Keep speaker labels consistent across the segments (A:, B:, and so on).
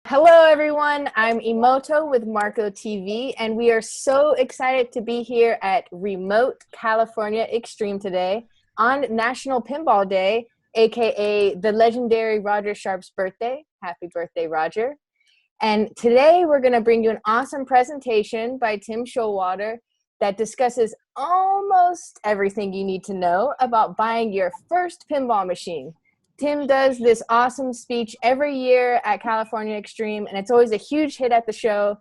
A: Hello, everyone. I'm Emoto with MarcoTV, and we are so excited to be here at remote California Extreme today on National Pinball Day, aka the legendary Roger Sharp's birthday. Happy birthday, Roger. And today we're going to bring you an awesome presentation by Tim Showalter that discusses almost everything you need to know about buying your first pinball machine. Tim does this awesome speech every year at California Extreme, and it's always a huge hit at the show.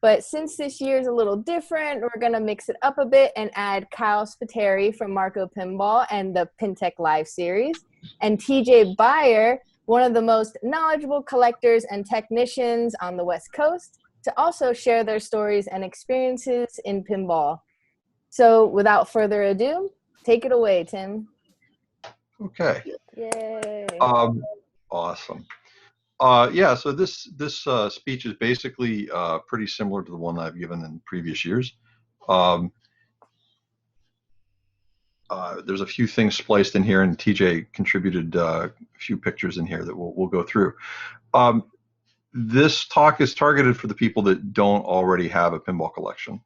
A: But since this year is a little different, we're going to mix it up a bit and add Kyle Spiteri from Marco Pinball and the PinTech Live series, and TJ Beyer, one of the most knowledgeable collectors and technicians on the West Coast, to also share their stories and experiences in pinball. So without further ado, take it away, Tim.
B: Okay.
A: Yay.
B: Awesome. Yeah, so this speech is basically pretty similar to the one I've given in previous years. There's a few things spliced in here, and TJ contributed a few pictures in here that we'll go through. This talk is targeted for the people that don't already have a pinball collection.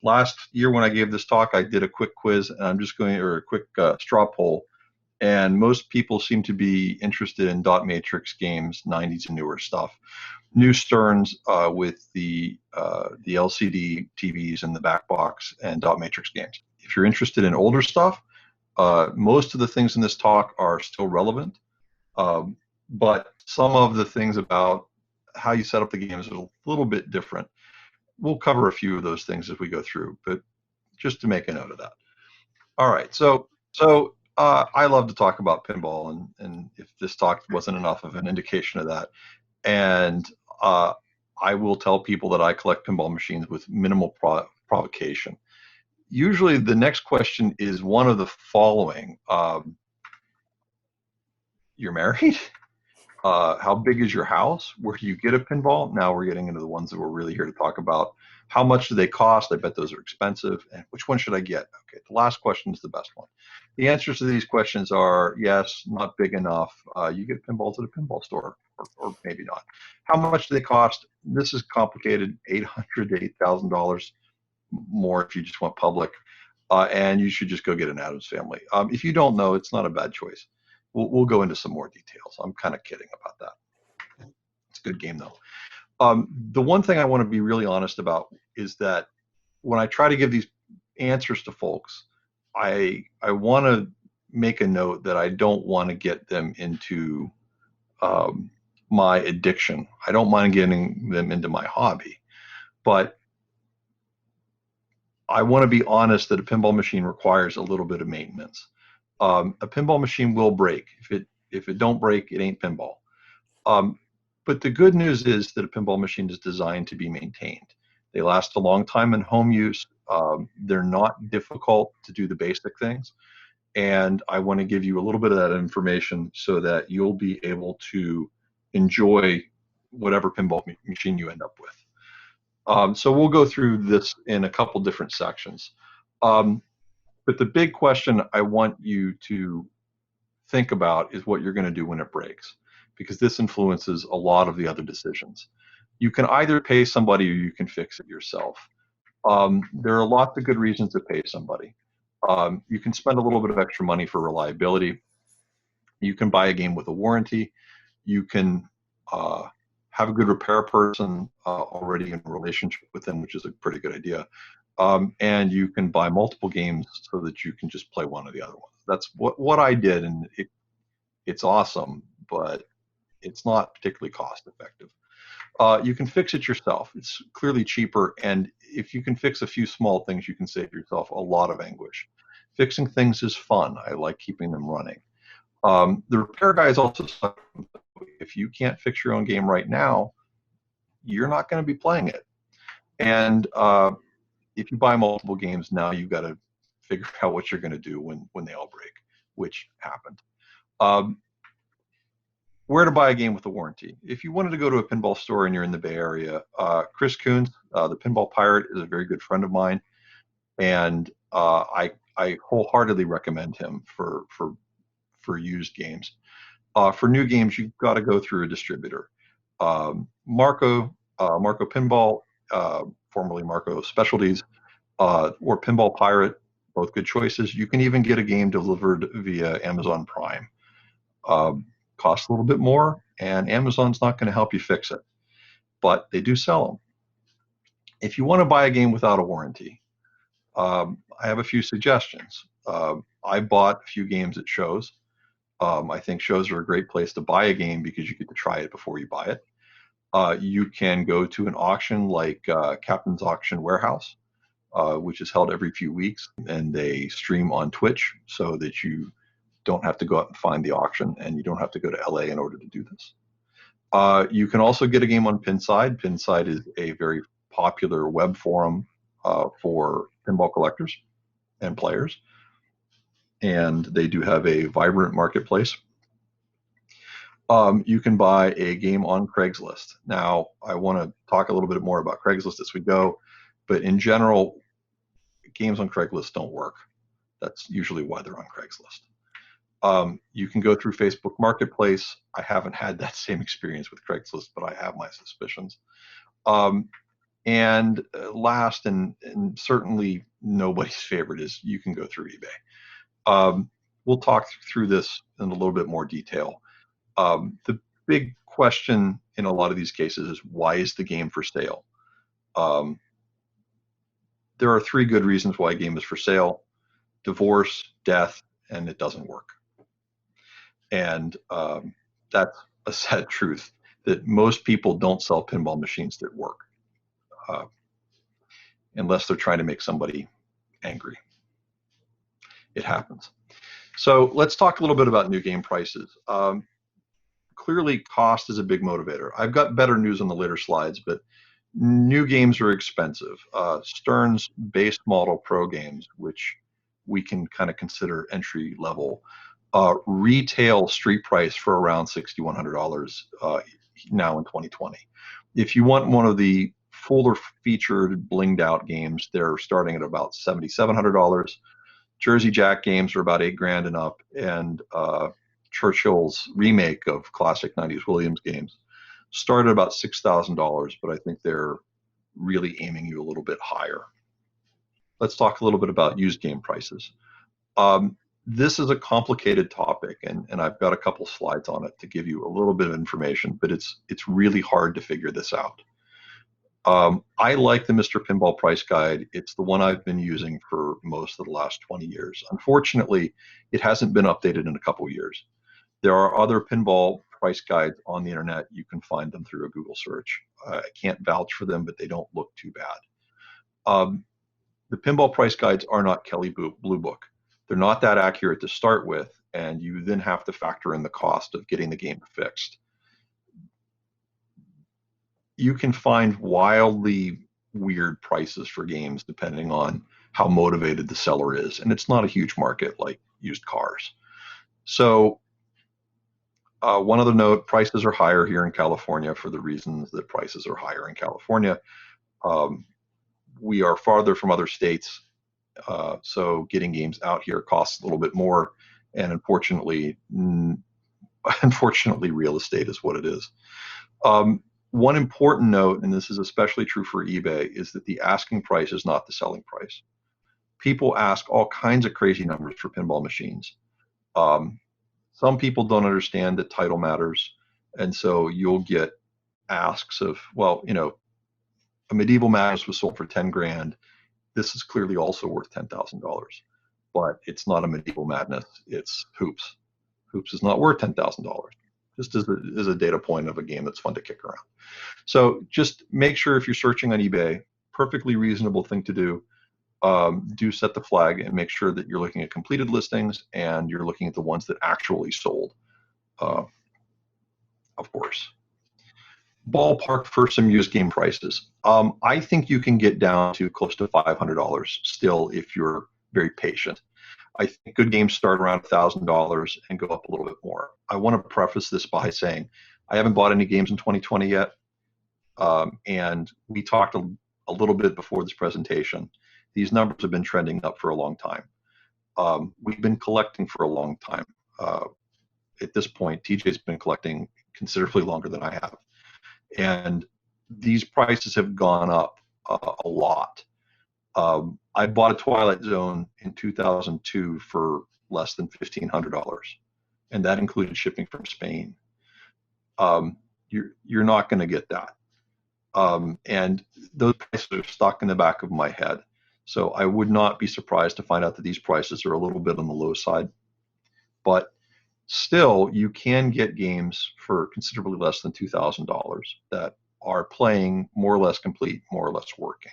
B: Last year when I gave this talk, I did a quick quiz, and a quick straw poll, and most people seem to be interested in dot matrix games, 90s and newer stuff. New Stearns with the LCD TVs and the back box and dot matrix games. If you're interested in older stuff, most of the things in this talk are still relevant, but some of the things about how you set up the games are a little bit different. We'll cover a few of those things as we go through, but just to make a note of that. All right, so I love to talk about pinball, and if this talk wasn't enough of an indication of that, and I will tell people that I collect pinball machines with minimal provocation. Usually the next question is one of the following. You're married? How big is your house? Where do you get a pinball? Now we're getting into the ones that we're really here to talk about. How much do they cost? I bet those are expensive. And which one should I get? Okay, the last question is the best one. The answers to these questions are yes, not big enough. You get pinballs at a pinball store, or maybe not. How much do they cost? This is complicated, $800 to $8,000 more if you just want public. And you should just go get an Addams Family. If you don't know, it's not a bad choice. We'll go into some more details. I'm kind of kidding about that. It's a good game, though. The one thing I want to be really honest about is that when I try to give these answers to folks, I want to make a note that I don't want to get them into my addiction. I don't mind getting them into my hobby, but I want to be honest that a pinball machine requires a little bit of maintenance. A pinball machine will break. If it don't break, it ain't pinball. But the good news is that a pinball machine is designed to be maintained. They last a long time in home use. They're not difficult to do the basic things. And I want to give you a little bit of that information so that you'll be able to enjoy whatever pinball machine you end up with. So we'll go through this in a couple different sections. But the big question I want you to think about is what you're going to do when it breaks, because this influences a lot of the other decisions. You can either pay somebody or you can fix it yourself. There are lots of good reasons to pay somebody. You can spend a little bit of extra money for reliability. You can buy a game with a warranty. You can have a good repair person already in a relationship with them, which is a pretty good idea. And you can buy multiple games so that you can just play one or the other one. That's what I did, and it's awesome, but it's not particularly cost effective. You can fix it yourself. It's clearly cheaper, and if you can fix a few small things, you can save yourself a lot of anguish. Fixing things is fun. I like keeping them running. The repair guys also suck. If you can't fix your own game right now, you're not going to be playing it. And if you buy multiple games, now you've got to figure out what you're going to do when they all break, which happened. Where to buy a game with a warranty? If you wanted to go to a pinball store and you're in the Bay Area, Chris Coons, the Pinball Pirate, is a very good friend of mine, and I wholeheartedly recommend him for used games. For new games, you've got to go through a distributor. Marco Pinball, formerly Marco Specialties, or Pinball Pirate, both good choices. You can even get a game delivered via Amazon Prime. Costs a little bit more, and Amazon's not going to help you fix it, but they do sell them. If you want to buy a game without a warranty, I have a few suggestions. I bought a few games at shows. I think shows are a great place to buy a game because you get to try it before you buy it. You can go to an auction like Captain's Auction Warehouse, which is held every few weeks, and they stream on Twitch so that you don't have to go out and find the auction, and you don't have to go to LA in order to do this. You can also get a game on Pinside. Pinside is a very popular web forum for pinball collectors and players, and they do have a vibrant marketplace. You can buy a game on Craigslist. Now, I want to talk a little bit more about Craigslist as we go, but in general, games on Craigslist don't work. That's usually why they're on Craigslist. You can go through Facebook Marketplace. I haven't had that same experience with Craigslist, but I have my suspicions. And last, and certainly nobody's favorite, is you can go through eBay. We'll talk through this in a little bit more detail. The big question in a lot of these cases is, why is the game for sale? There are 3 good reasons why a game is for sale: divorce, death, and it doesn't work. And that's a sad truth, that most people don't sell pinball machines that work unless they're trying to make somebody angry. It happens. So let's talk a little bit about new game prices. Clearly, cost is a big motivator. I've got better news on the later slides, but new games are expensive. Stern's base model pro games, which we can kind of consider entry level, retail street price for around $6,100 now in 2020. If you want one of the fuller featured blinged out games, they're starting at about $7,700. Jersey Jack games are about $8,000 and up, and Churchill's remake of classic 90s Williams games started about $6,000, but I think they're really aiming you a little bit higher. Let's talk a little bit about used game prices. This is a complicated topic, and I've got a couple slides on it to give you a little bit of information, but it's really hard to figure this out. I like the Mr. Pinball price guide. It's the one I've been using for most of the last 20 years. Unfortunately, it hasn't been updated in a couple years. There are other pinball price guides on the internet. You can find them through a Google search. I can't vouch for them, but they don't look too bad. The pinball price guides are not Kelly Blue Book. They're not that accurate to start with, and you then have to factor in the cost of getting the game fixed. You can find wildly weird prices for games depending on how motivated the seller is, and it's not a huge market like used cars. So one other note, prices are higher here in California for the reasons that prices are higher in California. We are farther from other states, so getting games out here costs a little bit more, and unfortunately, real estate is what it is. One important note, and this is especially true for eBay, is that the asking price is not the selling price. People ask all kinds of crazy numbers for pinball machines. Some people don't understand that title matters, and so you'll get asks of, well, you know, a Medieval Madness was sold for $10,000. This is clearly also worth $10,000, but it's not a Medieval Madness. It's Hoops. Hoops is not worth $10,000. Just as a data point of a game that's fun to kick around. So just make sure, if you're searching on eBay, perfectly reasonable thing to do. Do set the flag and make sure that you're looking at completed listings and you're looking at the ones that actually sold, of course. Ballpark for some used game prices. I think you can get down to close to $500 still if you're very patient. I think good games start around $1,000 and go up a little bit more. I want to preface this by saying I haven't bought any games in 2020 yet, and we talked a little bit before this presentation. These numbers have been trending up for a long time. We've been collecting for a long time. At this point, TJ's been collecting considerably longer than I have. And these prices have gone up a lot. I bought a Twilight Zone in 2002 for less than $1,500, and that included shipping from Spain. You're not going to get that. And those prices are stuck in the back of my head. So I would not be surprised to find out that these prices are a little bit on the low side. But still, you can get games for considerably less than $2,000 that are playing more or less complete, more or less working.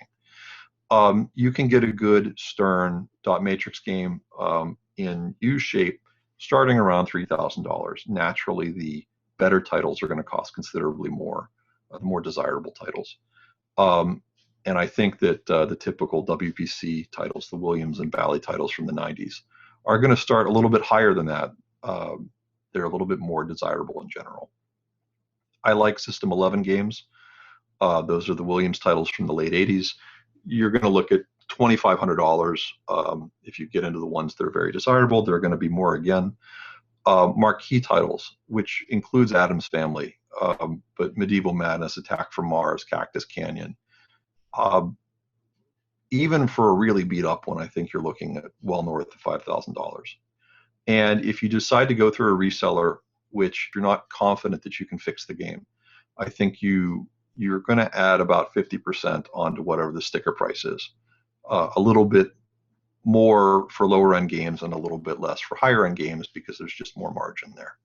B: You can get a good Stern dot matrix game in U shape starting around $3,000. Naturally, the better titles are going to cost considerably more, the more desirable titles. And I think that the typical WPC titles, the Williams and Bally titles from the 90s, are going to start a little bit higher than that. They're a little bit more desirable in general. I like System 11 games. Those are the Williams titles from the late 80s. You're going to look at $2,500. If you get into the ones that are very desirable, they're going to be more again. Marquee titles, which includes Addams Family, but Medieval Madness, Attack from Mars, Cactus Canyon. Even for a really beat up one, I think you're looking at well north of $5,000. And if you decide to go through a reseller, which you're not confident that you can fix the game, I think you're going to add about 50% onto whatever the sticker price is. A little bit more for lower end games and a little bit less for higher end games because there's just more margin there.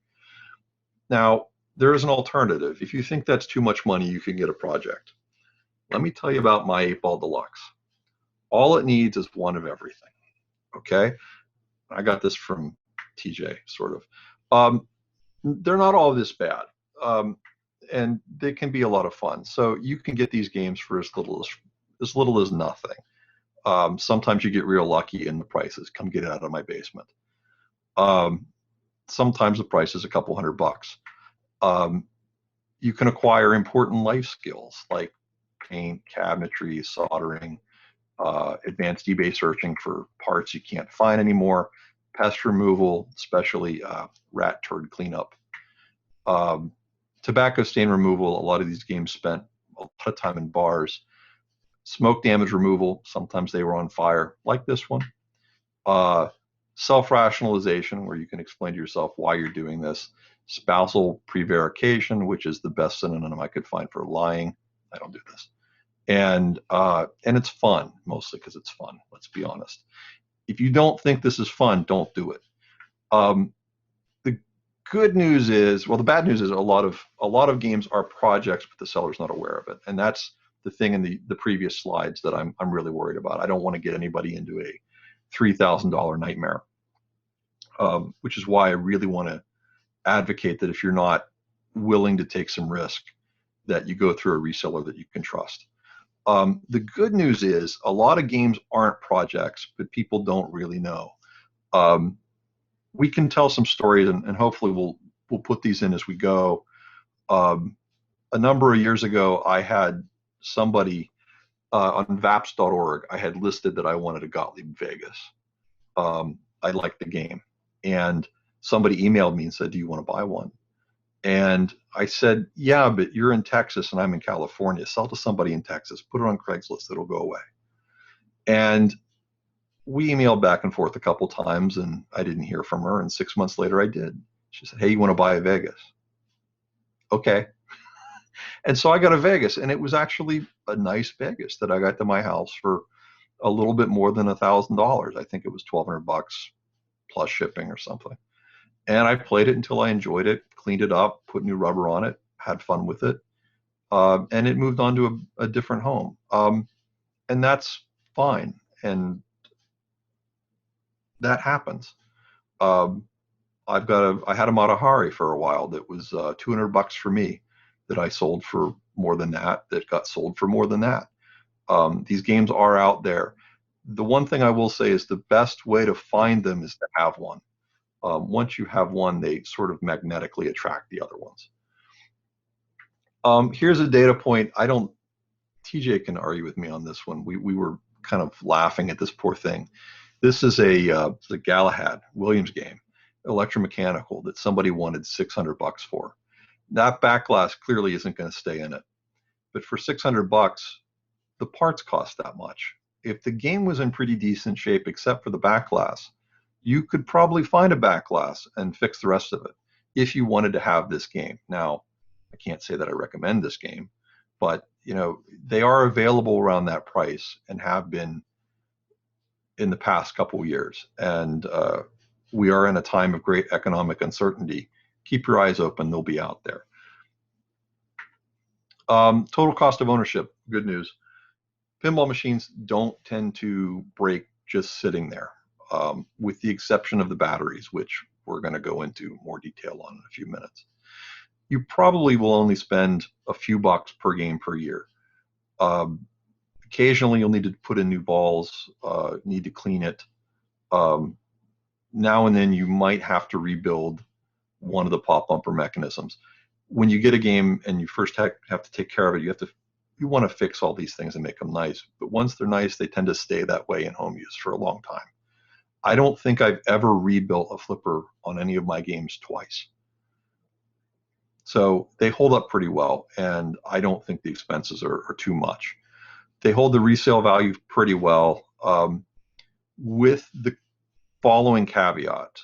B: Now, there is an alternative. If you think that's too much money, you can get a project. Let me tell you about my 8-Ball Deluxe. All it needs is one of everything. Okay? I got this from TJ, sort of. They're not all this bad. And they can be a lot of fun. So you can get these games for as little as nothing. Sometimes you get real lucky in the prices. Come get it out of my basement. Sometimes the price is a couple $100. You can acquire important life skills like paint, cabinetry, soldering, advanced eBay searching for parts you can't find anymore, pest removal, especially rat turd cleanup. Tobacco stain removal. A lot of these games spent a lot of time in bars. Smoke damage removal. Sometimes they were on fire, like this one. Self-rationalization, where you can explain to yourself why you're doing this. Spousal prevarication, which is the best synonym I could find for lying. I don't do this. And it's fun, mostly because it's fun. Let's be honest. If you don't think this is fun, don't do it. The good news is, well, the bad news is a lot of games are projects, but the seller's not aware of it, and that's the thing in the previous slides that I'm really worried about. I don't want to get anybody into a $3,000 nightmare, which is why I really want to advocate that if you're not willing to take some risk, that you go through a reseller that you can trust. The good news is a lot of games aren't projects, but people don't really know. We can tell some stories, and hopefully we'll put these in as we go. A number of years ago, I had somebody on vaps.org, I had listed that I wanted a Gottlieb Vegas. I liked the game. And somebody emailed me and said, do you want to buy one? And I said, yeah, but you're in Texas and I'm in California. Sell to somebody in Texas. Put it on Craigslist. It'll go away. And we emailed back and forth a couple times, and I didn't hear from her. And 6 months later, I did. She said, hey, you want to buy a Vegas? Okay. And so I got a Vegas, and it was actually a nice Vegas that I got to my house for a little bit more than $1,000. I think it was $1,200 plus shipping or something. And I played it until I enjoyed it, cleaned it up, put new rubber on it, had fun with it, and it moved on to a different home. And that's fine. And that happens. I had a Matahari for a while that was $200 for me, that I sold for more than that got sold for more than that. These games are out there. The one thing I will say is the best way to find them is to have one. Once you have one, they sort of magnetically attract the other ones. Here's a data point. TJ can argue with me on this one. We were kind of laughing at this poor thing. This is a Galahad Williams game, electromechanical, that somebody wanted $600 for. That back glass clearly isn't going to stay in it. But for $600, the parts cost that much. If the game was in pretty decent shape, except for the back glass, you could probably find a back glass and fix the rest of it if you wanted to have this game. Now, I can't say that I recommend this game, but they are available around that price and have been in the past couple of years. And we are in a time of great economic uncertainty. Keep your eyes open; they'll be out there. Total cost of ownership. Good news. Pinball machines don't tend to break just sitting there, with the exception of the batteries, which we're going to go into more detail on in a few minutes. You probably will only spend a few bucks per game per year. Occasionally, you'll need to put in new balls, need to clean it. Now and then, you might have to rebuild one of the pop bumper mechanisms. When you get a game and you first have to take care of it, you want to fix all these things and make them nice. But once they're nice, they tend to stay that way in home use for a long time. I don't think I've ever rebuilt a flipper on any of my games twice. So they hold up pretty well, and I don't think the expenses are too much. They hold the resale value pretty well, with the following caveat.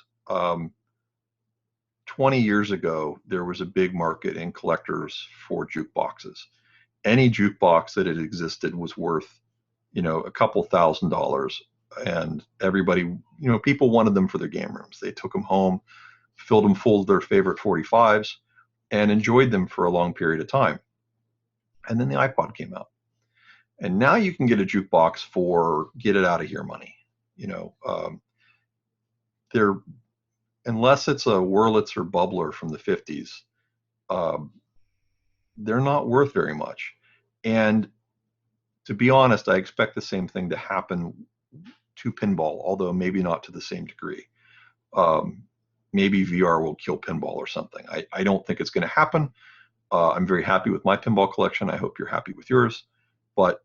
B: 20 years ago, there was a big market in collectors for jukeboxes. Any jukebox that had existed was worth, a couple $1,000s, and everybody, people wanted them for their game rooms. They took them home, filled them full of their favorite 45s, and enjoyed them for a long period of time. And then the iPod came out. And now you can get a jukebox for get it out of here money. They're, unless it's a Wurlitz or Bubbler from the 50s, they're not worth very much. And to be honest, I expect the same thing to happen to pinball, although maybe not to the same degree. Maybe VR will kill pinball or something. I don't think it's going to happen. I'm very happy with my pinball collection. I hope you're happy with yours, but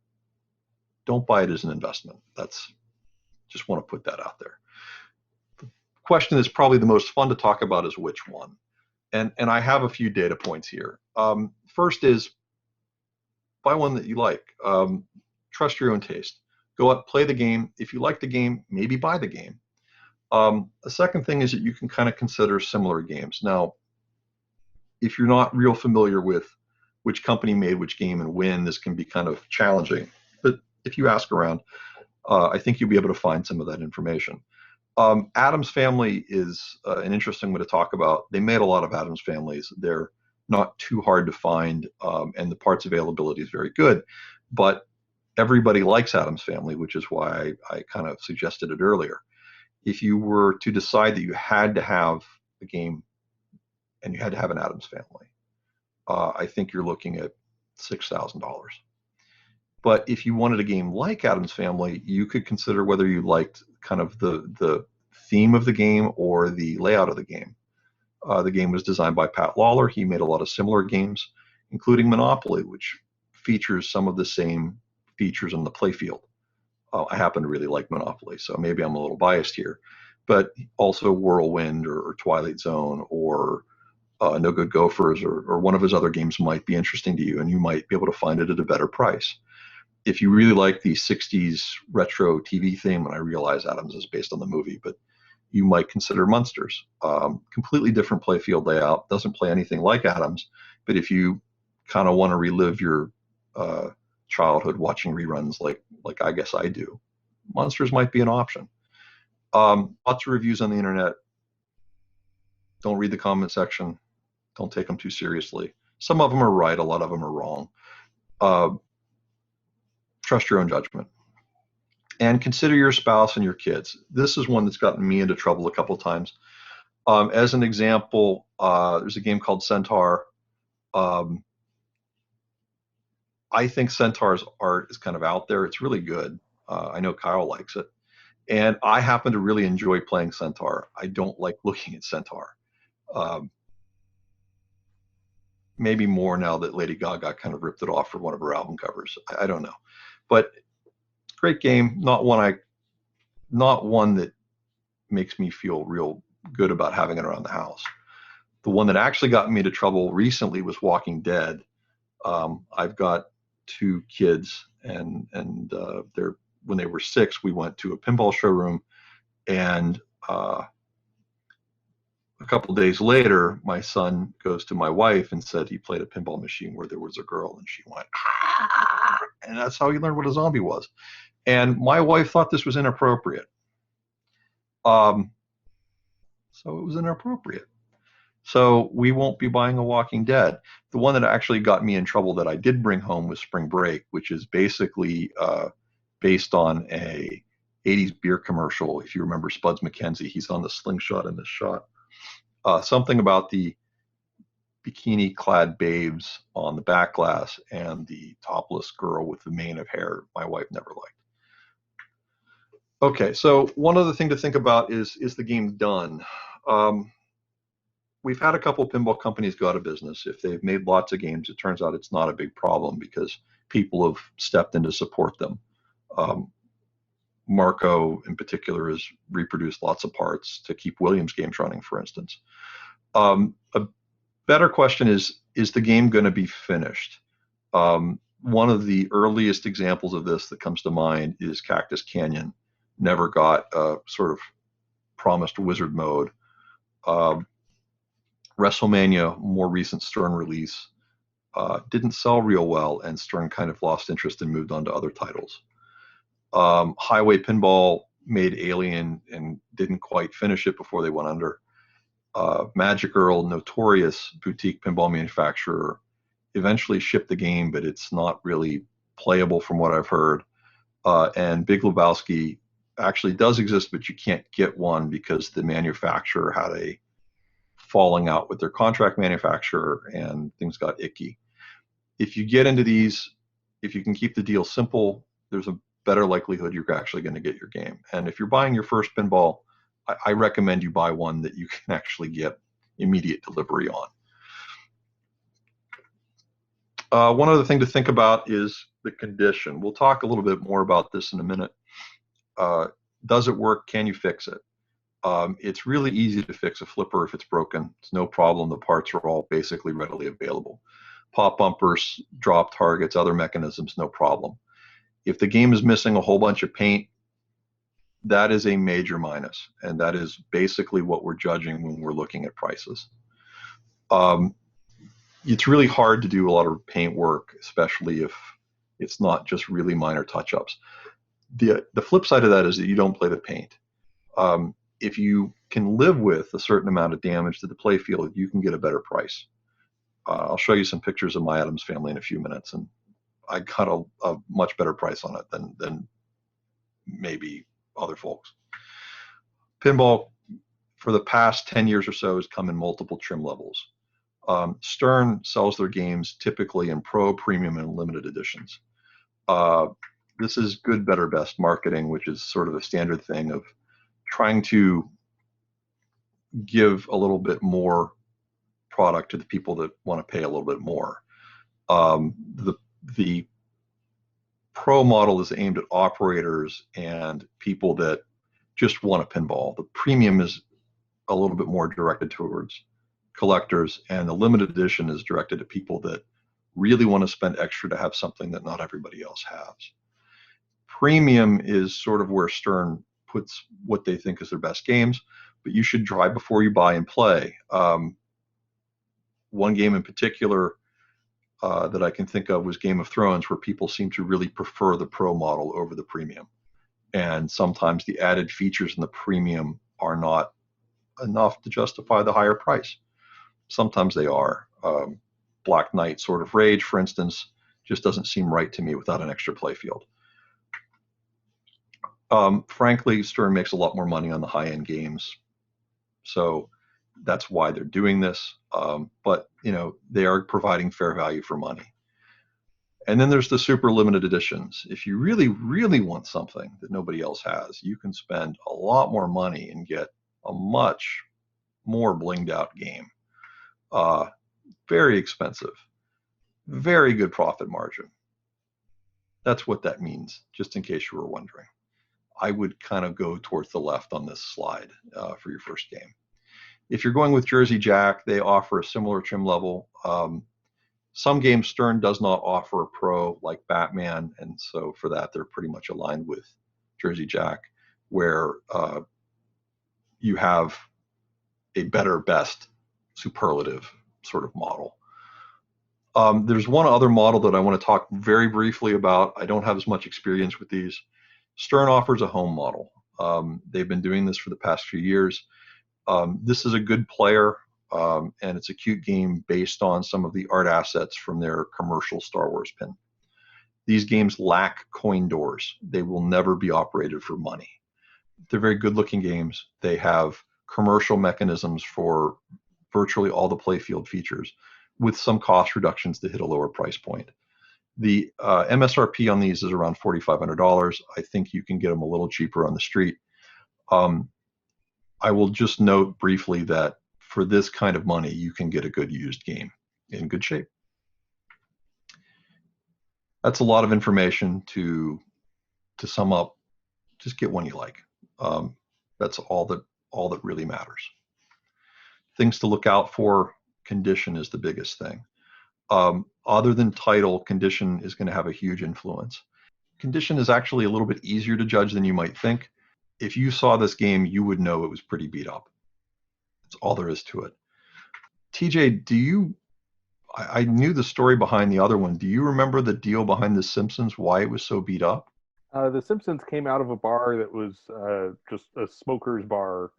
B: don't buy it as an investment. Just want to put that out there. The question is probably the most fun to talk about is which one. And I have a few data points here. First is buy one that you like. Trust your own taste. Go out, play the game. If you like the game, maybe buy the game. A second thing is that you can kind of consider similar games. Now, if you're not real familiar with which company made which game and when, this can be kind of challenging. But if you ask around, I think you'll be able to find some of that information. Addams Family is an interesting one to talk about. They made a lot of Addams Families. They're not too hard to find, and the parts availability is very good. But everybody likes Addams Family, which is why I kind of suggested it earlier. If you were to decide that you had to have a game and you had to have an Addams Family, I think you're looking at $6,000. But if you wanted a game like Addams Family, you could consider whether you liked kind of the theme of the game or the layout of the game. The game was designed by Pat Lawler. He made a lot of similar games, including Monopoly, which features some of the same features in the playfield. I happen to really like Monopoly, so maybe I'm a little biased here. But also Whirlwind or Twilight Zone or No Good Gophers or one of his other games might be interesting to you, and you might be able to find it at a better price. If you really like the 60s retro TV theme, and I realize Addams is based on the movie, but you might consider Munsters. Completely different playfield layout, doesn't play anything like Addams, but if you kind of want to relive your childhood watching reruns like I guess I do, Munsters might be an option. Lots of reviews on the internet. Don't read the comment section. Don't take them too seriously. Some of them are right, a lot of them are wrong. Trust your own judgment. And consider your spouse and your kids. This is one that's gotten me into trouble a couple of times. As an example, there's a game called Centaur. I think Centaur's art is kind of out there. It's really good. I know Kyle likes it. And I happen to really enjoy playing Centaur. I don't like looking at Centaur. Maybe more now that Lady Gaga kind of ripped it off for one of her album covers. I don't know. But great game. Not one that makes me feel real good about having it around the house. The one that actually got me into trouble recently was Walking Dead. I've got two kids, and they're when they were 6, we went to a pinball showroom, and a couple of days later, my son goes to my wife and said he played a pinball machine where there was a girl, and she went, ah! And that's how he learned what a zombie was. And my wife thought this was inappropriate. So it was inappropriate. So we won't be buying a Walking Dead. The one that actually got me in trouble that I did bring home was Spring Break, which is basically based on a 80s beer commercial. If you remember Spuds MacKenzie, he's on the slingshot in this shot. Something about the bikini-clad babes on the back glass and the topless girl with the mane of hair my wife never liked. Okay, so one other thing to think about is the game done? We've had a couple pinball companies go out of business. If they've made lots of games, it turns out it's not a big problem because people have stepped in to support them. Marco, in particular, has reproduced lots of parts to keep Williams games running, for instance. A better question is the game going to be finished? One of the earliest examples of this that comes to mind is Cactus Canyon. Never got a sort of promised wizard mode. WrestleMania, more recent Stern release, didn't sell real well, and Stern kind of lost interest and moved on to other titles. Highway Pinball made Alien and didn't quite finish it before they went under. Magic Earl, notorious boutique pinball manufacturer, eventually shipped the game, but it's not really playable from what I've heard. And Big Lebowski actually does exist, but you can't get one because the manufacturer had a falling out with their contract manufacturer and things got icky. If you get into these, if you can keep the deal simple, there's a better likelihood you're actually going to get your game. And if you're buying your first pinball, I recommend you buy one that you can actually get immediate delivery on. One other thing to think about is the condition. We'll talk a little bit more about this in a minute. Does it work? Can you fix it? It's really easy to fix a flipper if it's broken. It's no problem. The parts are all basically readily available. Pop bumpers, drop targets, other mechanisms, no problem. If the game is missing a whole bunch of paint, that is a major minus, and that is basically what we're judging when we're looking at prices. It's really hard to do a lot of paint work, especially if it's not just really minor touch-ups. The flip side of that is that you don't play the paint. If you can live with a certain amount of damage to the playfield, you can get a better price. I'll show you some pictures of my Addams family in a few minutes, and I got a much better price on it than maybe other folks. Pinball, for the past 10 years or so, has come in multiple trim levels. Stern sells their games typically in Pro, Premium, and Limited editions. This is good, better, best marketing, which is sort of a standard thing of trying to give a little bit more product to the people that want to pay a little bit more. The Pro model is aimed at operators and people that just want a pinball. The Premium is a little bit more directed towards collectors, and the Limited edition is directed to people that really want to spend extra to have something that not everybody else has. Premium is sort of where Stern puts what they think is their best games, but you should try before you buy and play. One game in particular that I can think of was Game of Thrones, where people seem to really prefer the Pro model over the Premium. And sometimes the added features in the Premium are not enough to justify the higher price. Sometimes they are. Black Knight Sword of Rage, for instance, just doesn't seem right to me without an extra playfield. Frankly, Stern makes a lot more money on the high-end games, so that's why they're doing this. But they are providing fair value for money. And then there's the super limited editions. If you really, really want something that nobody else has, you can spend a lot more money and get a much more blinged out game. Very expensive, very good profit margin. That's what that means, just in case you were wondering. I would kind of go towards the left on this slide for your first game. If you're going with Jersey Jack, they offer a similar trim level. Some games Stern does not offer a pro like Batman, and so for that they're pretty much aligned with Jersey Jack, where you have a better, best, superlative sort of model. There's one other model that I want to talk very briefly about. I don't have as much experience with these. Stern offers a home model. They've been doing this for the past few years. This is a good player, and it's a cute game based on some of the art assets from their commercial Star Wars pin. These games lack coin doors. They will never be operated for money. They're very good-looking games. They have commercial mechanisms for virtually all the playfield features, with some cost reductions to hit a lower price point. The MSRP on these is around $4,500. I think you can get them a little cheaper on the street. I will just note briefly that for this kind of money, you can get a good used game in good shape. That's a lot of information to sum up. Just get one you like. That's all that really matters. Things to look out for: condition is the biggest thing. Other than title, condition is going to have a huge influence. Condition is actually a little bit easier to judge than you might think. If you saw this game, you would know it was pretty beat up. That's all there is to it. TJ, I knew the story behind the other one. Do you remember the deal behind The Simpsons, why it was so beat up?
C: The Simpsons came out of a bar that was just a smoker's bar.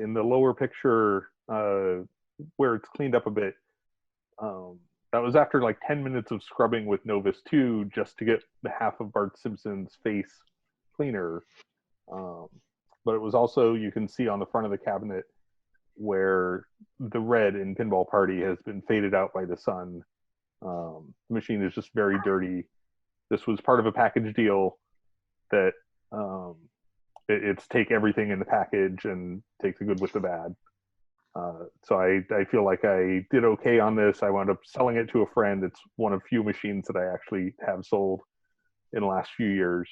C: In the lower picture, where it's cleaned up a bit, that was after like 10 minutes of scrubbing with Novus 2 just to get the half of Bart Simpson's face cleaner. But it was also, you can see on the front of the cabinet where the red in Pinball Party has been faded out by the sun. The machine is just very dirty. This was part of a package deal that it's take everything in the package and take the good with the bad. So I feel like I did okay on this. I wound up selling it to a friend. It's one of few machines that I actually have sold in the last few years.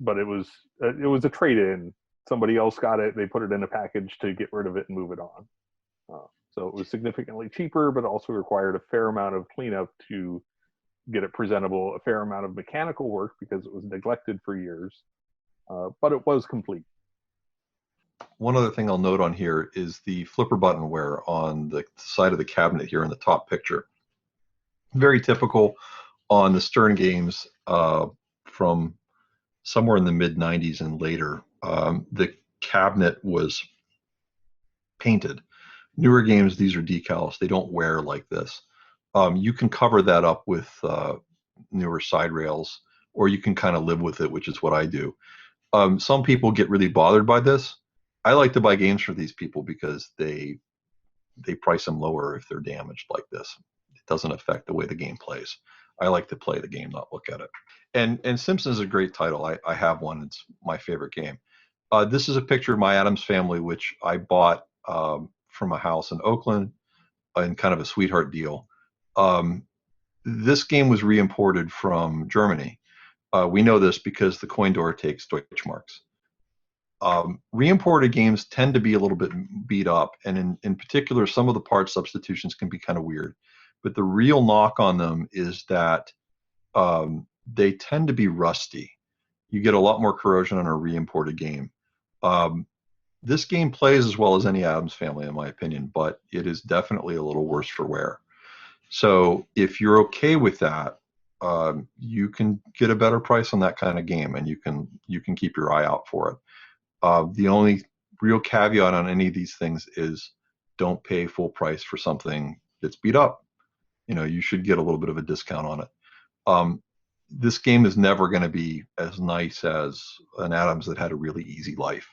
C: But it was a trade-in. Somebody else got it. They put it in a package to get rid of it and move it on. So it was significantly cheaper, but also required a fair amount of cleanup to get it presentable, a fair amount of mechanical work because it was neglected for years. But it was complete.
B: One other thing I'll note on here is the flipper button wear on the side of the cabinet here in the top picture. Very typical on the Stern games from somewhere in the mid-90s and later. The cabinet was painted. Newer games, these are decals. They don't wear like this. You can cover that up with newer side rails, or you can kind of live with it, which is what I do. Some people get really bothered by this. I like to buy games for these people because they price them lower if they're damaged like this. It doesn't affect the way the game plays. I like to play the game, not look at it. And Simpsons is a great title. I have one. It's my favorite game. This is a picture of my Addams Family, which I bought from a house in Oakland in kind of a sweetheart deal. This game was re-imported from Germany. We know this because the coin door takes Deutschmarks. Re-imported games tend to be a little bit beat up, and in particular, some of the part substitutions can be kind of weird. But the real knock on them is that they tend to be rusty. You get a lot more corrosion on a re-imported game. This game plays as well as any Addams Family, in my opinion, but it is definitely a little worse for wear. So if you're okay with that, you can get a better price on that kind of game, and you can keep your eye out for it. The only real caveat on any of these things is don't pay full price for something that's beat up. You should get a little bit of a discount on it. This game is never going to be as nice as an Addams that had a really easy life,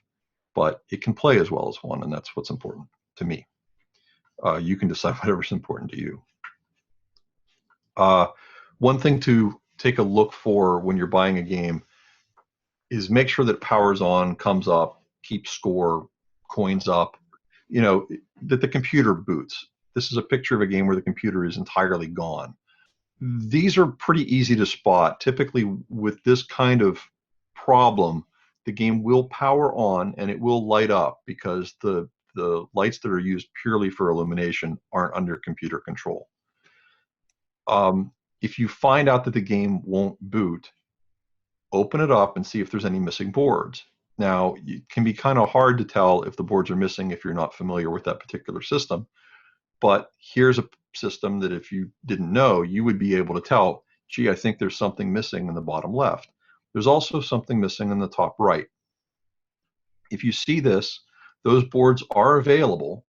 B: but it can play as well as one, and that's what's important to me. You can decide whatever's important to you. One thing to take a look for when you're buying a game is make sure that it powers on, comes up, keeps score, coins up, that the computer boots. This is a picture of a game where the computer is entirely gone. These are pretty easy to spot. Typically with this kind of problem, the game will power on and it will light up because the lights that are used purely for illumination aren't under computer control. If you find out that the game won't boot, open it up and see if there's any missing boards. Now, it can be kind of hard to tell if the boards are missing if you're not familiar with that particular system. But here's a system that if you didn't know, you would be able to tell, gee, I think there's something missing in the bottom left. There's also something missing in the top right. If you see this, those boards are available,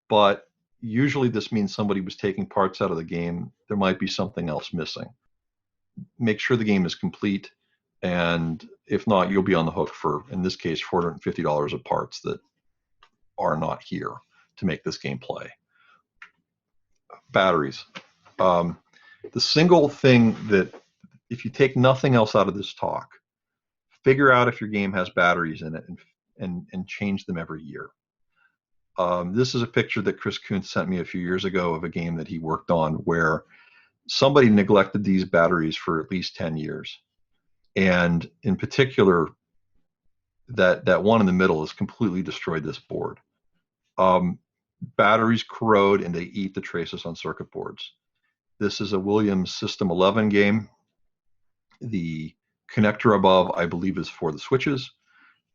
B: but usually this means somebody was taking parts out of the game. There might be something else missing. Make sure the game is complete, and if not, you'll be on the hook for, in this case, $450 of parts that are not here to make this game play. Batteries. The single thing that, if you take nothing else out of this talk, figure out if your game has batteries in it and change them every year. This is a picture that Chris Kuntz sent me a few years ago of a game that he worked on where somebody neglected these batteries for at least 10 years. And in particular, that one in the middle has completely destroyed this board. Batteries corrode and they eat the traces on circuit boards. This is a Williams System 11 game. The connector above, I believe, is for the switches.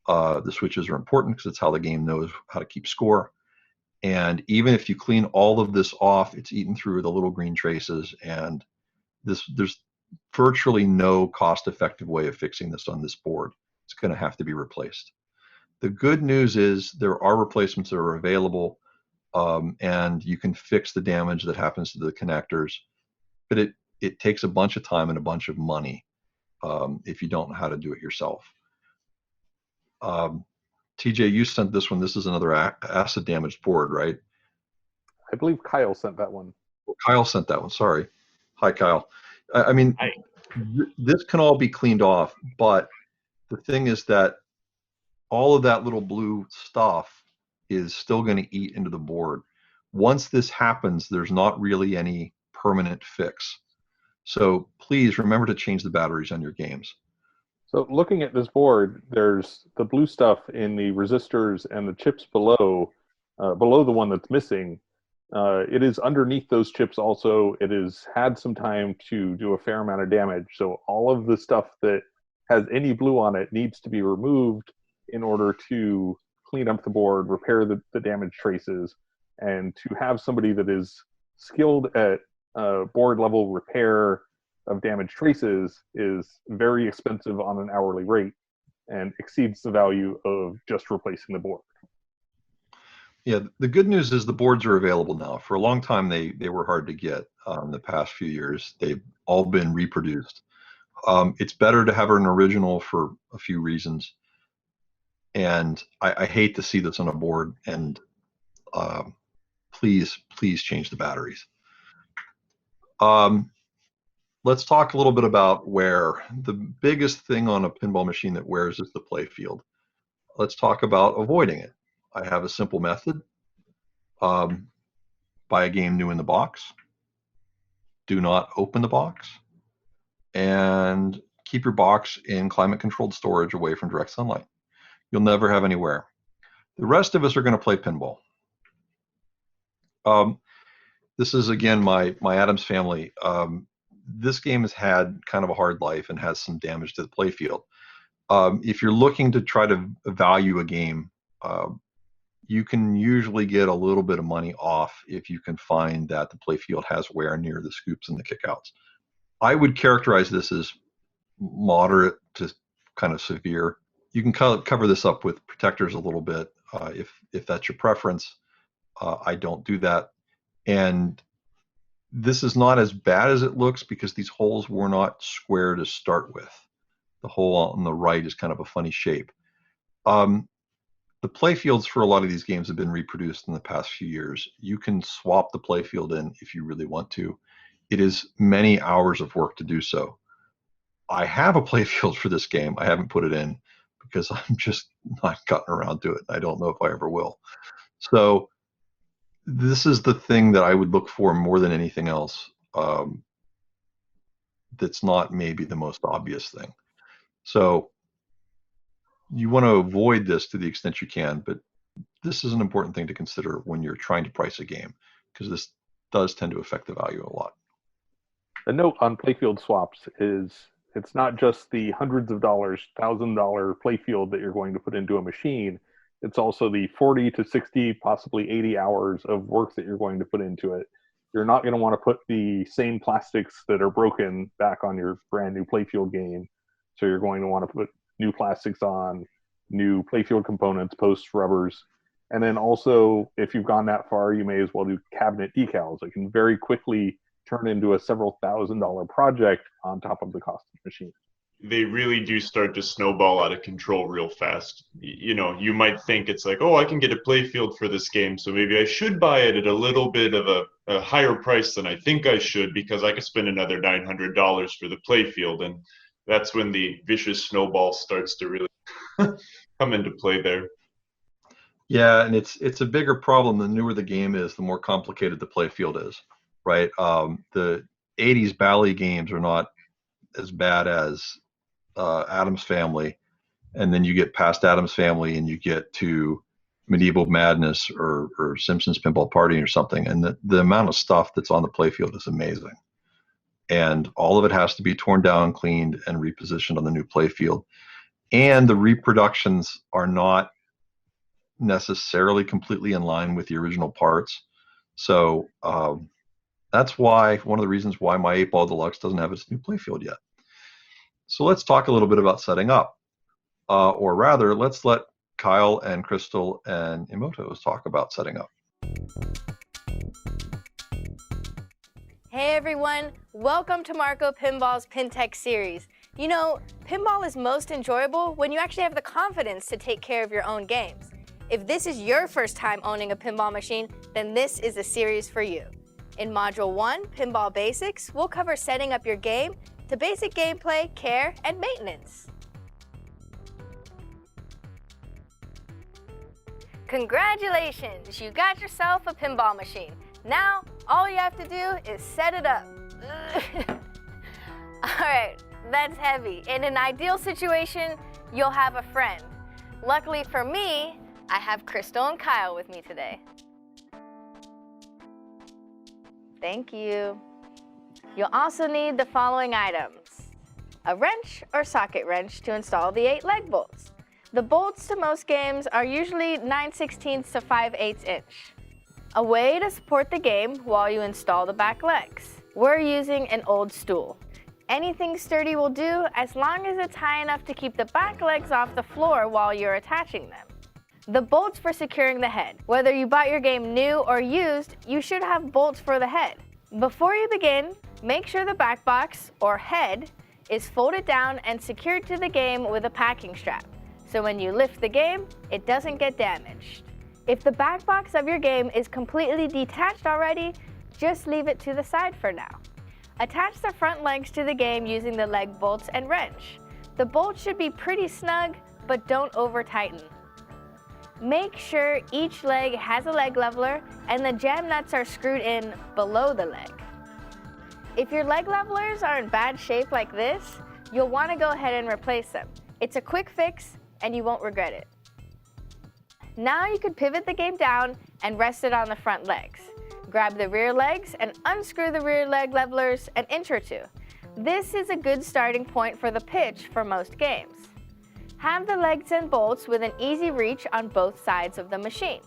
B: The switches are important because it's how the game knows how to keep score. And even if you clean all of this off, it's eaten through the little green traces. And there's virtually no cost-effective way of fixing this on this board. It's going to have to be replaced. The good news is there are replacements that are available, and you can fix the damage that happens to the connectors. But it takes a bunch of time and a bunch of money if you don't know how to do it yourself. TJ, you sent this one. This is another acid damaged board, right?
C: I believe Kyle sent that one.
B: Well, Kyle sent that one. Sorry. Hi, Kyle. I mean,
D: Hi.
B: This can all be cleaned off, but the thing is that all of that little blue stuff is still going to eat into the board. Once this happens, there's not really any permanent fix. So please remember to change the batteries on your games.
C: So looking at this board, there's the blue stuff in the resistors and the chips below the one that's missing. It is underneath those chips also. It has had some time to do a fair amount of damage. So all of the stuff that has any blue on it needs to be removed in order to clean up the board, repair the damage traces, and to have somebody that is skilled at board level repair of damage traces is very expensive on an hourly rate and exceeds the value of just replacing the board.
B: Yeah, the good news is the boards are available now. For a long time, they were hard to get. The past few years, they've all been reproduced. It's better to have an original for a few reasons. And I hate to see this on a board, and please change the batteries. Let's talk a little bit about wear. The biggest thing on a pinball machine that wears is the play field. Let's talk about avoiding it. I have a simple method. Buy a game new in the box. Do not open the box. And keep your box in climate-controlled storage away from direct sunlight. You'll never have any wear. The rest of us are going to play pinball. This is, again, my Addams Family. This game has had kind of a hard life and has some damage to the playfield. If you're looking to try to value a game, you can usually get a little bit of money off if you can find that the playfield has wear near the scoops and the kickouts. I would characterize this as moderate to kind of severe. You can cover this up with protectors a little bit if that's your preference. I don't do that. And this is not as bad as it looks because these holes were not square to start with. The hole on the right is kind of a funny shape. The playfields for a lot of these games have been reproduced in the past few years. You can swap the playfield in if you really want to. It is many hours of work to do so. I have a playfield for this game. I haven't put it in because I'm just not gotten around to it. I don't know if I ever will. So this is the thing that I would look for more than anything else. That's not maybe the most obvious thing. So you want to avoid this to the extent you can, but this is an important thing to consider when you're trying to price a game, because this does tend to affect the value a lot.
C: A note on playfield swaps is it's not just the hundreds of dollars, $1,000 playfield that you're going to put into a machine. It's also the 40 to 60, possibly 80 hours of work that you're going to put into it. You're not going to want to put the same plastics that are broken back on your brand new playfield game. So you're going to want to put new plastics on, new playfield components, posts, rubbers. And then also, if you've gone that far, you may as well do cabinet decals. It can very quickly turn into a several $1,000 project on top of the cost of the machine.
D: They really do start to snowball out of control real fast. You know, you might think it's like, oh, I can get a playfield for this game, so maybe I should buy it at a little bit of a higher price than I think I should, because I could spend another $900 for the playfield. And that's when the vicious snowball starts to really come into play there.
B: Yeah, and it's a bigger problem. The newer the game is, the more complicated the playfield is, right? The 80s Bally games are not as bad as Addams Family, and then you get past Addams Family and you get to Medieval Madness or Simpsons Pinball Party or something, and the amount of stuff that's on the playfield is amazing. And all of it has to be torn down, cleaned, and repositioned on the new playfield. And the reproductions are not necessarily completely in line with the original parts. So that's why, one of the reasons why my 8-Ball Deluxe doesn't have its new playfield yet. So let's talk a little bit about setting up. Or rather, let's let Kyle and Crystal and Emoto talk about setting up.
A: Hey everyone, welcome to Marco Pinball's PinTech series. You know, pinball is most enjoyable when you actually have the confidence to take care of your own games. If this is your first time owning a pinball machine, then this is a series for you. In Module 1, Pinball Basics, we'll cover setting up your game to basic gameplay, care, and maintenance. Congratulations, you got yourself a pinball machine. Now, all you have to do is set it up. Alright, that's heavy. In an ideal situation, you'll have a friend. Luckily for me, I have Crystal and Kyle with me today. Thank you. You'll also need the following items: a wrench or socket wrench to install the 8 leg bolts. The bolts to most games are usually 9/16 to 5/8 inch. A way to support the game while you install the back legs. We're using an old stool. Anything sturdy will do as long as it's high enough to keep the back legs off the floor while you're attaching them. The bolts for securing the head. Whether you bought your game new or used, you should have bolts for the head. Before you begin, make sure the back box, or head, is folded down and secured to the game with a packing strap, so when you lift the game, it doesn't get damaged. If the back box of your game is completely detached already, just leave it to the side for now. Attach the front legs to the game using the leg bolts and wrench. The bolts should be pretty snug, but don't over-tighten. Make sure each leg has a leg leveler and the jam nuts are screwed in below the leg. If your leg levelers are in bad shape like this, you'll want to go ahead and replace them. It's a quick fix and you won't regret it. Now you can pivot the game down and rest it on the front legs. Grab the rear legs and unscrew the rear leg levelers an inch or two. This is a good starting point for the pitch for most games. Have the legs and bolts with an easy reach on both sides of the machine.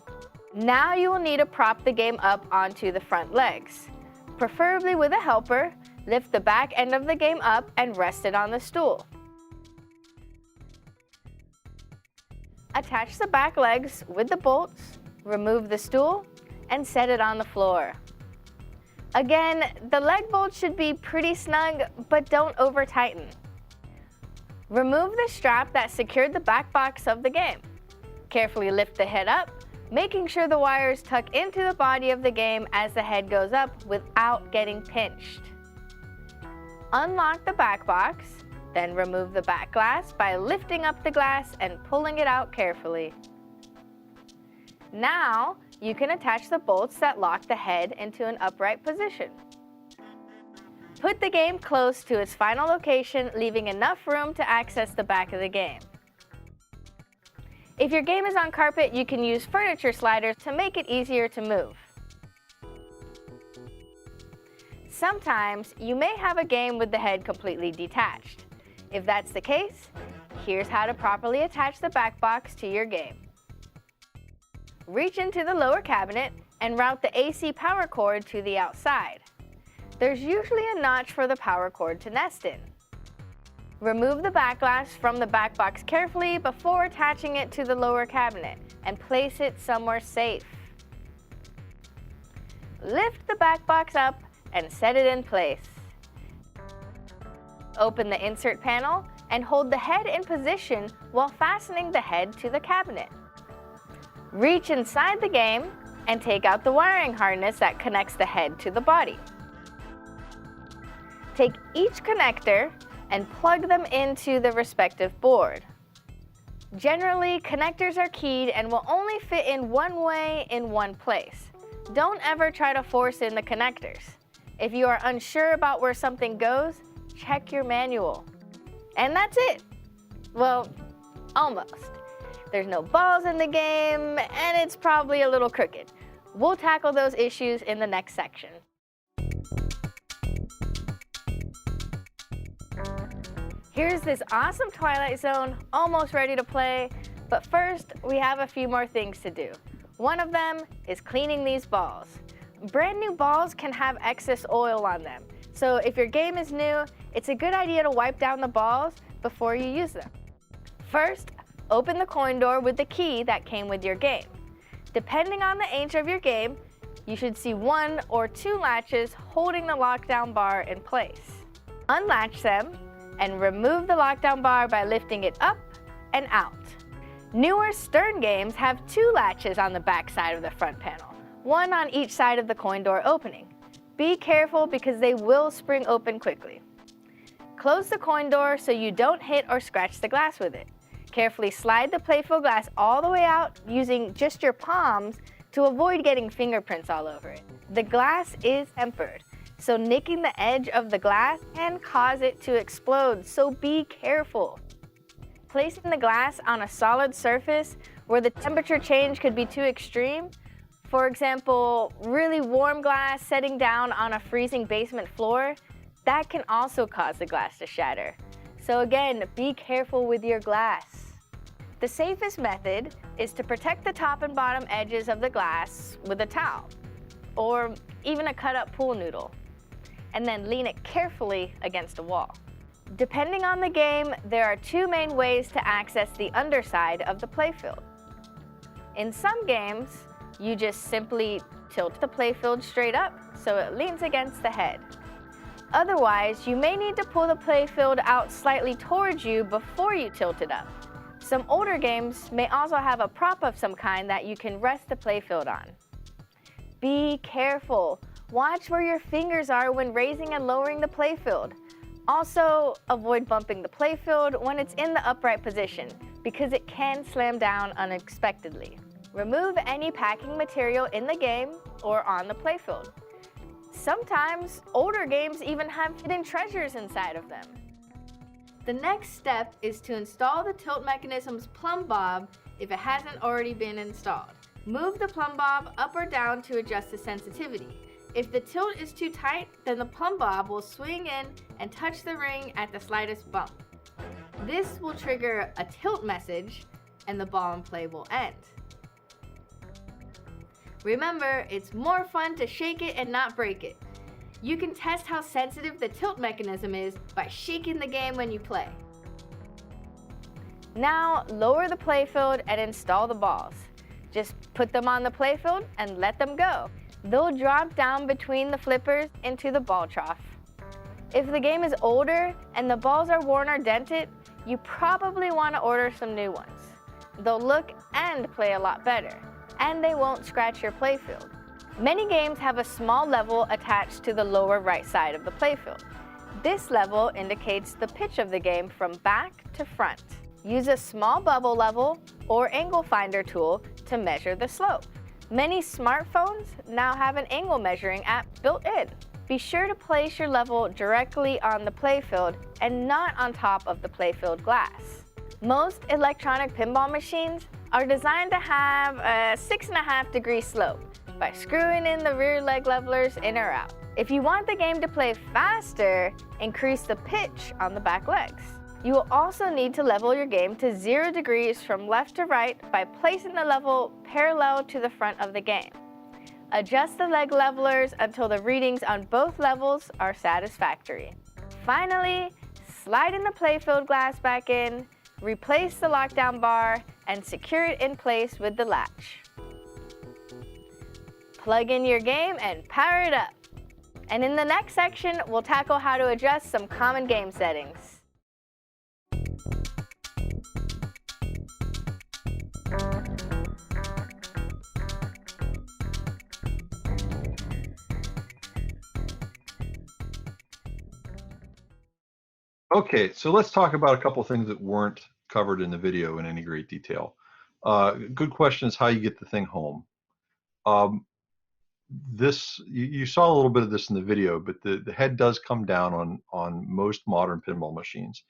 A: Now you will need to prop the game up onto the front legs. Preferably with a helper, lift the back end of the game up and rest it on the stool. Attach the back legs with the bolts, remove the stool, and set it on the floor. Again, the leg bolts should be pretty snug, but don't over-tighten. Remove the strap that secured the back box of the game. Carefully lift the head up, making sure the wires tuck into the body of the game as the head goes up without getting pinched. Unlock the back box, then remove the back glass by lifting up the glass and pulling it out carefully. Now, you can attach the bolts that lock the head into an upright position. Put the game close to its final location, leaving enough room to access the back of the game. If your game is on carpet, you can use furniture sliders to make it easier to move. Sometimes you may have a game with the head completely detached. If that's the case, here's how to properly attach the back box to your game. Reach into the lower cabinet and route the AC power cord to the outside. There's usually a notch for the power cord to nest in. Remove the back glass from the back box carefully before attaching it to the lower cabinet and place it somewhere safe. Lift the back box up and set it in place. Open the insert panel and hold the head in position while fastening the head to the cabinet. Reach inside the game and take out the wiring harness that connects the head to the body. Take each connector and plug them into the respective board. Generally, connectors are keyed and will only fit in one way in one place. Don't ever try to force in the connectors. If you are unsure about where something goes, check your manual. And that's it. Well, almost. There's no balls in the game, and it's probably a little crooked. We'll tackle those issues in the next section. Here's this awesome Twilight Zone, almost ready to play, but first we have a few more things to do. One of them is cleaning these balls. Brand new balls can have excess oil on them, so if your game is new, it's a good idea to wipe down the balls before you use them. First, open the coin door with the key that came with your game. Depending on the age of your game, you should see 1 or 2 latches holding the lockdown bar in place. Unlatch them and remove the lockdown bar by lifting it up and out. Newer Stern games have 2 latches on the back side of the front panel, 1 on each side of the coin door opening. Be careful because they will spring open quickly. Close the coin door so you don't hit or scratch the glass with it. Carefully slide the playfield glass all the way out using just your palms to avoid getting fingerprints all over it. The glass is tempered, so nicking the edge of the glass can cause it to explode, so be careful. Placing the glass on a solid surface where the temperature change could be too extreme, for example, really warm glass setting down on a freezing basement floor, that can also cause the glass to shatter. So again, be careful with your glass. The safest method is to protect the top and bottom edges of the glass with a towel, or even a cut-up pool noodle, and then lean it carefully against a wall. Depending on the game, there are 2 main ways to access the underside of the playfield. In some games, you just simply tilt the playfield straight up so it leans against the head. Otherwise, you may need to pull the playfield out slightly towards you before you tilt it up. Some older games may also have a prop of some kind that you can rest the playfield on. Be careful. Watch where your fingers are when raising and lowering the playfield. Also, avoid bumping the playfield when it's in the upright position because it can slam down unexpectedly. Remove any packing material in the game or on the playfield. Sometimes, older games even have hidden treasures inside of them. The next step is to install the tilt mechanism's plumb bob if it hasn't already been installed. Move the plumb bob up or down to adjust the sensitivity. If the tilt is too tight, then the plumb bob will swing in and touch the ring at the slightest bump. This will trigger a tilt message and the ball and play will end. Remember, it's more fun to shake it and not break it. You can test how sensitive the tilt mechanism is by shaking the game when you play. Now, lower the playfield and install the balls. Just put them on the playfield and let them go. They'll drop down between the flippers into the ball trough. If the game is older and the balls are worn or dented, you probably want to order some new ones. They'll look and play a lot better, and they won't scratch your playfield. Many games have a small level attached to the lower right side of the playfield. This level indicates the pitch of the game from back to front. Use a small bubble level or angle finder tool to measure the slope. Many smartphones now have an angle measuring app built in. Be sure to place your level directly on the playfield and not on top of the playfield glass. Most electronic pinball machines are designed to have a 6.5-degree slope by screwing in the rear leg levelers in or out. If you want the game to play faster, increase the pitch on the back legs. You will also need to level your game to 0 degrees from left to right by placing the level parallel to the front of the game. Adjust the leg levelers until the readings on both levels are satisfactory. Finally, slide in the playfield glass back in, replace the lockdown bar, and secure it in place with the latch. Plug in your game and power it up. And in the next section, we'll tackle how to adjust some common game settings.
B: Okay, so let's talk about a couple things that weren't covered in the video in any great detail. Good question is how you get the thing home. You saw a little bit of this in the video, but the head does come down on most modern pinball machines.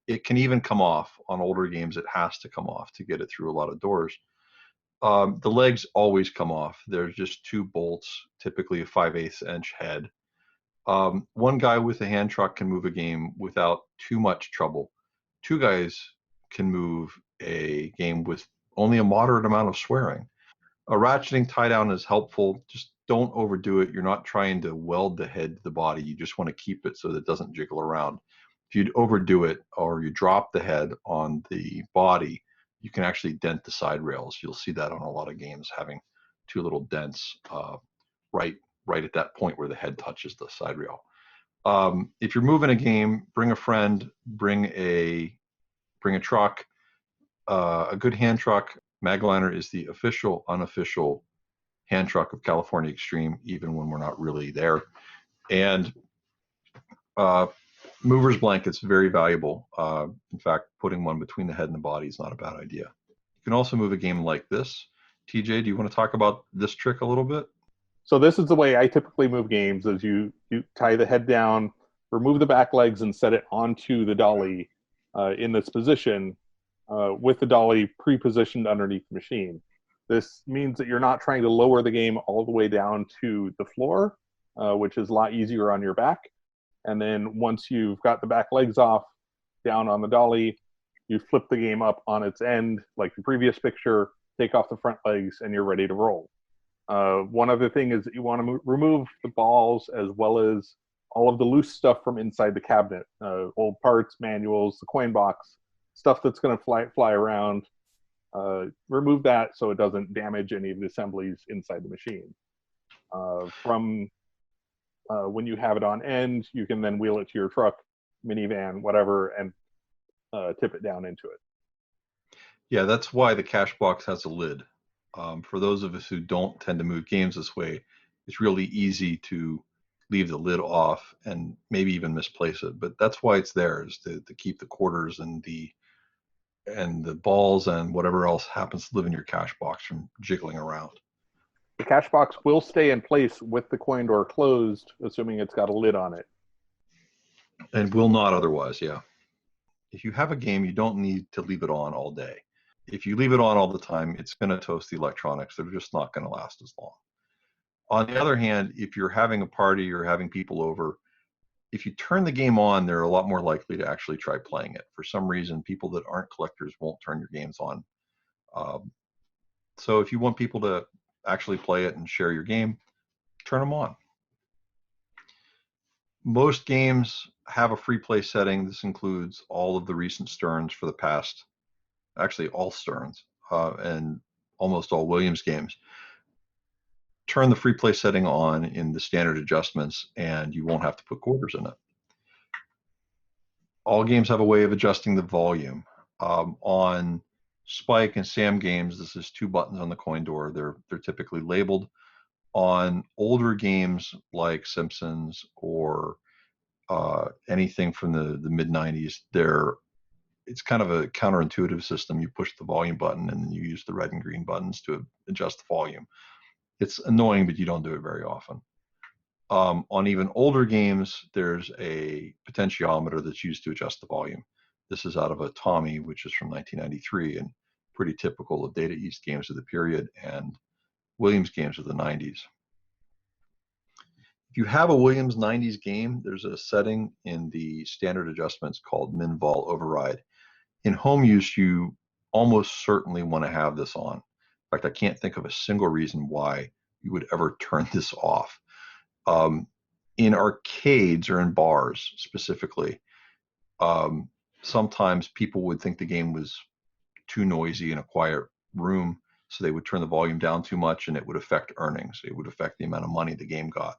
B: It can even come off on older games. It has to come off to get it through a lot of doors. The legs always come off. There's just 2 bolts, typically a 5/8 inch head. One guy with a hand truck can move a game without too much trouble. 2 guys can move a game with only a moderate amount of swearing. A ratcheting tie down is helpful. Just don't overdo it. You're not trying to weld the head to the body. You just want to keep it so that it doesn't jiggle around. If you overdo it or you drop the head on the body, you can actually dent the side rails. You'll see that on a lot of games, having 2 little dents right at that point where the head touches the side rail. If you're moving a game, bring a friend, bring a truck, a good hand truck. Magliner is the official, unofficial hand truck of California Extreme, even when we're not really there. And mover's blankets, very valuable. In fact, putting one between the head and the body is not a bad idea. You can also move a game like this. TJ, do you want to talk about this trick a little bit?
C: So this is the way I typically move games: is you tie the head down, remove the back legs, and set it onto the dolly in this position with the dolly pre-positioned underneath the machine. This means that you're not trying to lower the game all the way down to the floor, which is a lot easier on your back. And then once you've got the back legs off, down on the dolly, you flip the game up on its end, like the previous picture, take off the front legs, and you're ready to roll. One other thing is that you want to remove the balls as well as all of the loose stuff from inside the cabinet, old parts, manuals, the coin box, stuff that's going to fly around. Remove that so it doesn't damage any of the assemblies inside the machine. From when you have it on end, you can then wheel it to your truck, minivan, whatever, and tip it down into it.
B: Yeah, that's why the cash box has a lid. For those of us who don't tend to move games this way, it's really easy to leave the lid off and maybe even misplace it. But that's why it's there, is to keep the quarters and the balls and whatever else happens to live in your cash box from jiggling around.
C: The cash box will stay in place with the coin door closed, assuming it's got a lid on it.
B: And will not otherwise, yeah. If you have a game, you don't need to leave it on all day. If you leave it on all the time, it's going to toast the electronics. They're just not going to last as long. On the other hand, if you're having a party or having people over, if you turn the game on, they're a lot more likely to actually try playing it. For some reason, people that aren't collectors won't turn your games on. So if you want people to actually play it and share your game, turn them on. Most games have a free play setting. This includes all of the recent Stearns for the past, actually all Stearns and almost all Williams games. Turn the free play setting on in the standard adjustments and you won't have to put quarters in it. All games have a way of adjusting the volume. On Spike and Sam games, this is 2 buttons on the coin door. They're typically labeled. On older games like Simpsons or anything from the mid-90s, it's kind of a counterintuitive system. You push the volume button and you use the red and green buttons to adjust the volume. It's annoying, but you don't do it very often. On even older games, there's a potentiometer that's used to adjust the volume. This is out of a Tommy, which is from 1993, and pretty typical of Data East games of the period and Williams games of the 90s. If you have a Williams 90s game, there's a setting in the standard adjustments called min-vol override. In home use, you almost certainly want to have this on. In fact, I can't think of a single reason why you would ever turn this off. In arcades or in bars specifically, sometimes people would think the game was too noisy in a quiet room, so they would turn the volume down too much, and it would affect earnings. It would affect the amount of money the game got.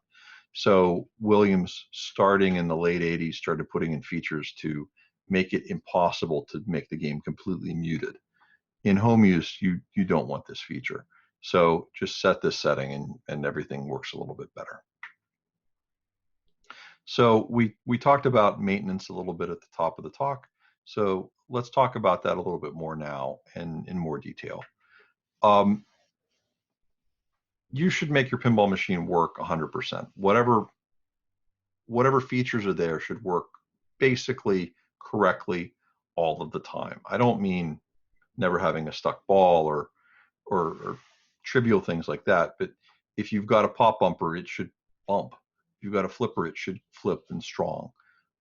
B: So Williams, starting in the late 80s, started putting in features to make it impossible to make the game completely muted. In home use, you don't want this feature. So just set this setting and everything works a little bit better. So we talked about maintenance a little bit at the top of the talk. So let's talk about that a little bit more now and in more detail. You should make your pinball machine work 100%. Whatever features are there should work basically correctly all of the time. I don't mean never having a stuck ball or trivial things like that, but if you've got a pop bumper, it should bump. If you've got a flipper, it should flip and strong.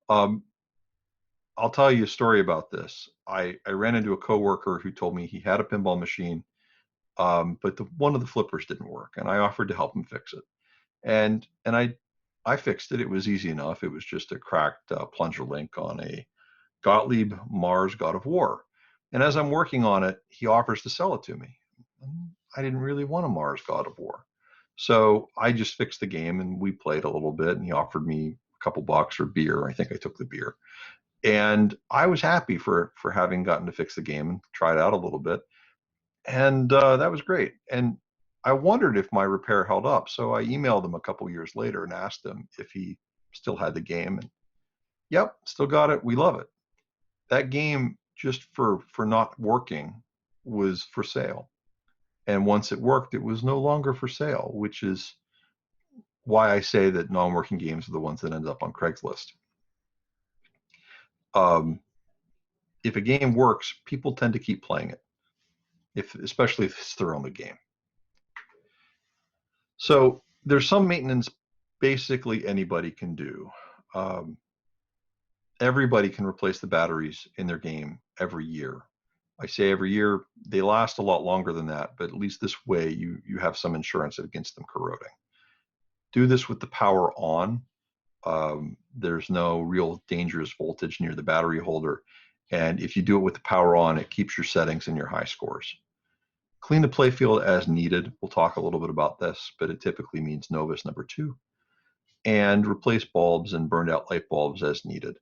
B: I'll tell you a story about this. I ran into a coworker who told me he had a pinball machine, but one of the flippers didn't work, and I offered to help him fix it. And I fixed it. It was easy enough. It was just a cracked plunger link on a Gottlieb Mars God of War. And as I'm working on it, he offers to sell it to me. I didn't really want a Mars God of War. So I just fixed the game and we played a little bit, and he offered me a couple bucks or beer. I think I took the beer. And I was happy for having gotten to fix the game and try it out a little bit. And that was great. And I wondered if my repair held up. So I emailed him a couple years later and asked him if he still had the game. And yep, still got it. We love it. That game, just for not working, was for sale. And once it worked, it was no longer for sale, which is why I say that non-working games are the ones that end up on Craigslist. If a game works, people tend to keep playing it, especially if it's their only game. So there's some maintenance basically anybody can do. Everybody can replace the batteries in their game every year. I say every year, they last a lot longer than that, but at least this way you have some insurance against them corroding. Do this with the power on. There's no real dangerous voltage near the battery holder. And if you do it with the power on, it keeps your settings and your high scores. Clean the playfield as needed. We'll talk a little bit about this, but it typically means Novus number 2. And replace bulbs and burned out light bulbs as needed.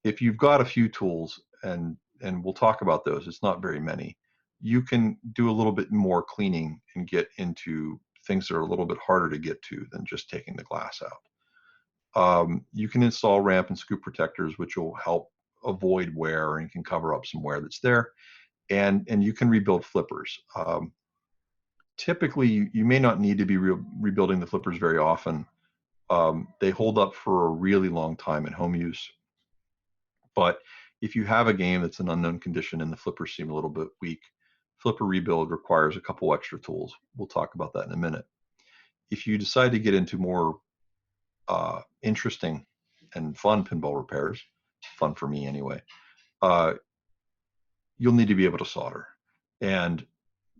B: If you've got a few tools, and we'll talk about those, it's not very many, you can do a little bit more cleaning and get into things that are a little bit harder to get to than just taking the glass out. You can install ramp and scoop protectors, which will help avoid wear and can cover up some wear that's there. And you can rebuild flippers. Typically, you may not need to be rebuilding the flippers very often. They hold up for a really long time in home use. But if you have a game that's an unknown condition and the flippers seem a little bit weak, flipper rebuild requires a couple extra tools. We'll talk about that in a minute. If you decide to get into more interesting and fun pinball repairs, fun for me anyway, you'll need to be able to solder. And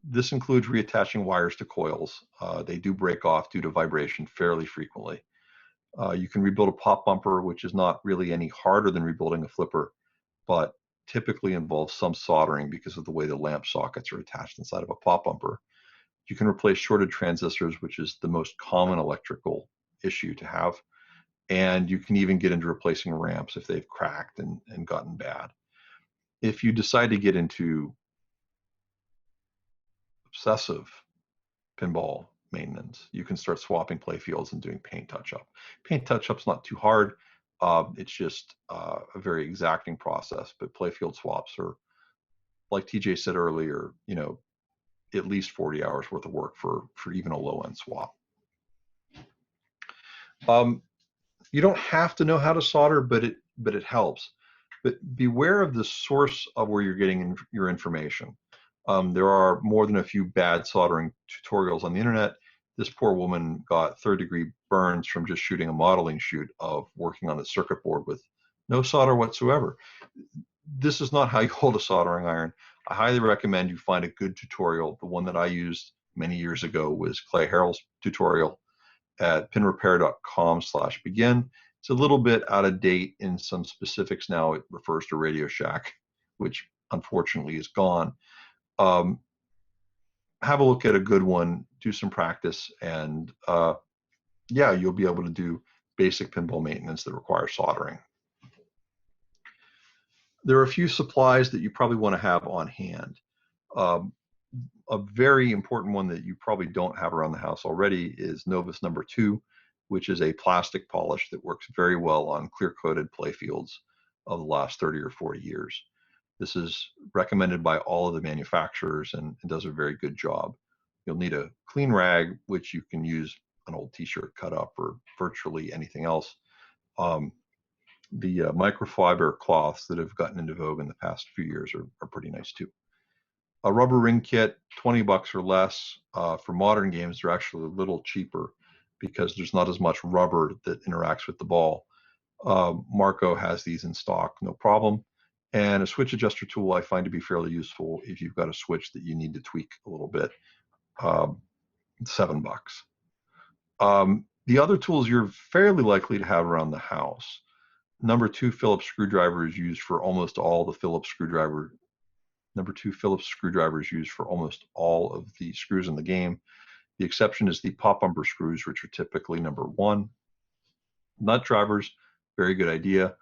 B: this includes reattaching wires to coils. They do break off due to vibration fairly frequently. You can rebuild a pop bumper, which is not really any harder than rebuilding a flipper, but typically involves some soldering because of the way the lamp sockets are attached inside of a pop bumper. You can replace shorted transistors, which is the most common electrical issue to have. And you can even get into replacing ramps if they've cracked and gotten bad. If you decide to get into obsessive pinball maintenance, you can start swapping playfields and doing paint touch-up. Paint touch-up's not too hard. It's just a very exacting process, but playfield swaps are, like TJ said earlier, at least 40 hours worth of work for even a low-end swap. You don't have to know how to solder, but it helps. But beware of the source of where you're getting your information. There are more than a few bad soldering tutorials on the internet. This poor woman got third-degree burns from just shooting a modeling shoot of working on the circuit board with no solder whatsoever. This is not how you hold a soldering iron. I highly recommend you find a good tutorial. The one that I used many years ago was Clay Harrell's tutorial at pinrepair.com/begin. It's a little bit out of date in some specifics now. It refers to Radio Shack, which unfortunately is gone. Have a look at a good one, do some practice, and yeah, you'll be able to do basic pinball maintenance that requires soldering. There are a few supplies that you probably want to have on hand. A very important one that you probably don't have around the house already is Novus number 2, which is a plastic polish that works very well on clear-coated playfields of the last 30 or 40 years. This is recommended by all of the manufacturers and does a very good job. You'll need a clean rag, which you can use an old t-shirt cut up or virtually anything else. The microfiber cloths that have gotten into vogue in the past few years are pretty nice too. A rubber ring kit, 20 bucks or less. For modern games, they're actually a little cheaper because there's not as much rubber that interacts with the ball. Marco has these in stock, no problem. And a switch adjuster tool I find to be fairly useful if you've got a switch that you need to tweak a little bit. 7 bucks. The other tools you're fairly likely to have around the house. Number 2 Phillips screwdriver is used for almost all the Phillips screwdriver. Number 2 Phillips screwdriver is used for almost all of the screws in the game. The exception is the pop bumper screws, which are typically number 1. Nut drivers, very good idea.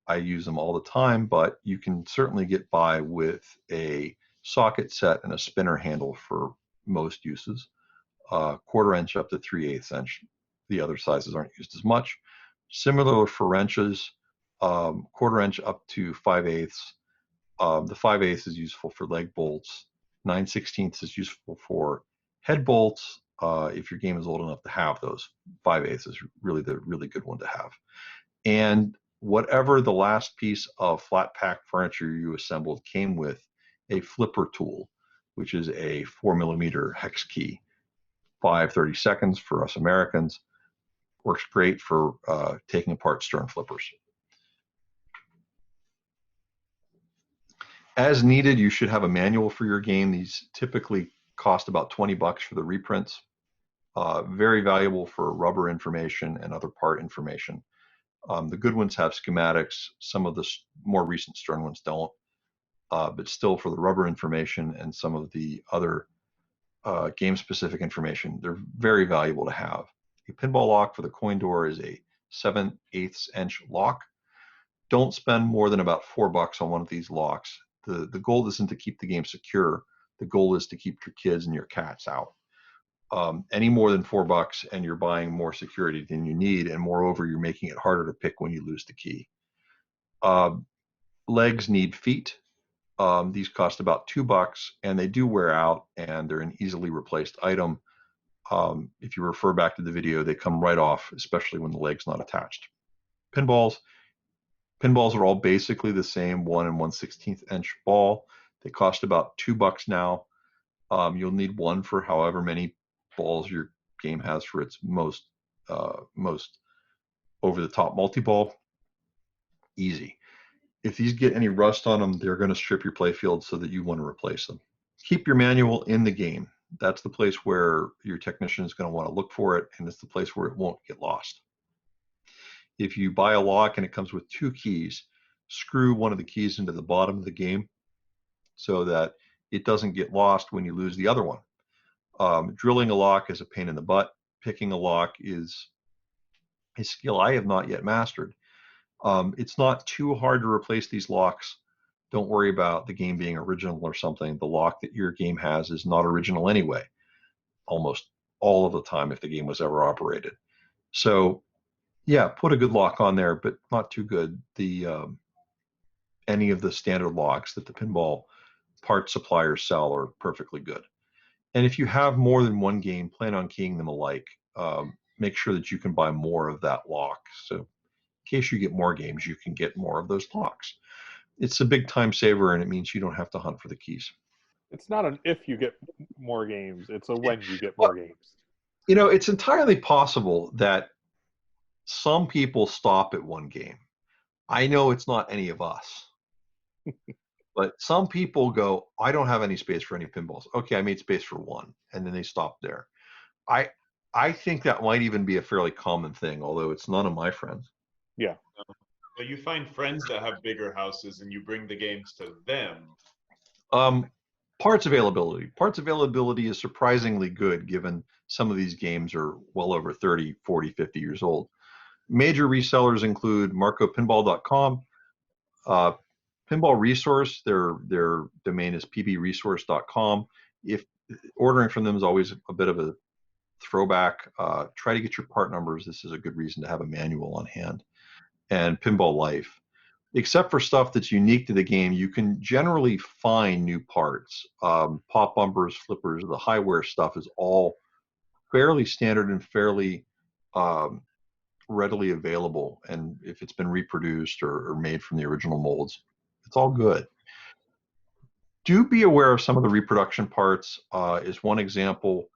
B: I use them all the time, but you can certainly get by with a socket set and a spinner handle for most uses. 1/4 inch up to 3/8 inch. The other sizes aren't used as much. Similar for wrenches, 1/4 inch up to 5/8. The 5/8 is useful for leg bolts. 9/16 is useful for head bolts. If your game is old enough to have those, 5/8 is really the really good one to have. And whatever the last piece of flat pack furniture you assembled came with, a flipper tool, which is a 4mm hex key. 5/32 for us Americans. Works great for taking apart stern flippers. As needed, you should have a manual for your game. These typically cost about 20 bucks for the reprints. Very valuable for rubber information and other part information. The good ones have schematics. Some of the more recent stern ones don't. But still, for the rubber information and some of the other game-specific information, they're very valuable to have. A pinball lock for the coin door is a 7/8 inch lock. Don't spend more than about 4 bucks on one of these locks. The goal isn't to keep the game secure. The goal is to keep your kids and your cats out. Any more than 4 bucks and you're buying more security than you need, and moreover, you're making it harder to pick when you lose the key. Legs need feet. These cost about 2 bucks, and they do wear out, and they're an easily replaced item. If you refer back to the video, they come right off, especially when the leg's not attached. Pinballs are all basically the same 1 1/16 inch ball. They cost about 2 bucks now. You'll need one for however many balls your game has for its most over-the-top multi-ball. Easy. If these get any rust on them, they're going to strip your playfield so that you want to replace them. Keep your manual in the game. That's the place where your technician is going to want to look for it, and it's the place where it won't get lost. If you buy a lock and it comes with 2 keys, screw one of the keys into the bottom of the game so that it doesn't get lost when you lose the other one. Drilling a lock is a pain in the butt. Picking a lock is a skill I have not yet mastered. It's not too hard to replace these locks. Don't worry about the game being original or something. The lock that your game has is not original anyway, almost all of the time if the game was ever operated. So yeah, put a good lock on there, but not too good. Any of the standard locks that the pinball part suppliers sell are perfectly good. And if you have more than one game, plan on keying them alike. Make sure that you can buy more of that lock. So in case you get more games, you can get more of those locks. It's a big time saver, and it means you don't have to hunt for the keys.
C: It's not an if you get more games, it's a when you get more games.
B: You know, it's entirely possible that some people stop at one game. I know it's not any of us. But some people go, I don't have any space for any pinballs. Okay, I made space for one, and then they stop there. I think that might even be a fairly common thing, although it's none of my friends.
C: Yeah.
D: But you find friends that have bigger houses and you bring the games to them.
B: Parts availability. Parts availability is surprisingly good given some of these games are well over 30, 40, 50 years old. Major resellers include MarcoPinball.com, Pinball Resource, their domain is pbresource.com. If ordering from them is always a bit of a throwback, try to get your part numbers. This is a good reason to have a manual on hand. And Pinball Life. Except for stuff that's unique to the game, you can generally find new parts. Pop bumpers, flippers, the highware stuff is all fairly standard and fairly readily available. And if it's been reproduced or made from the original molds, it's all good. Do be aware of some of the reproduction parts. Is one example.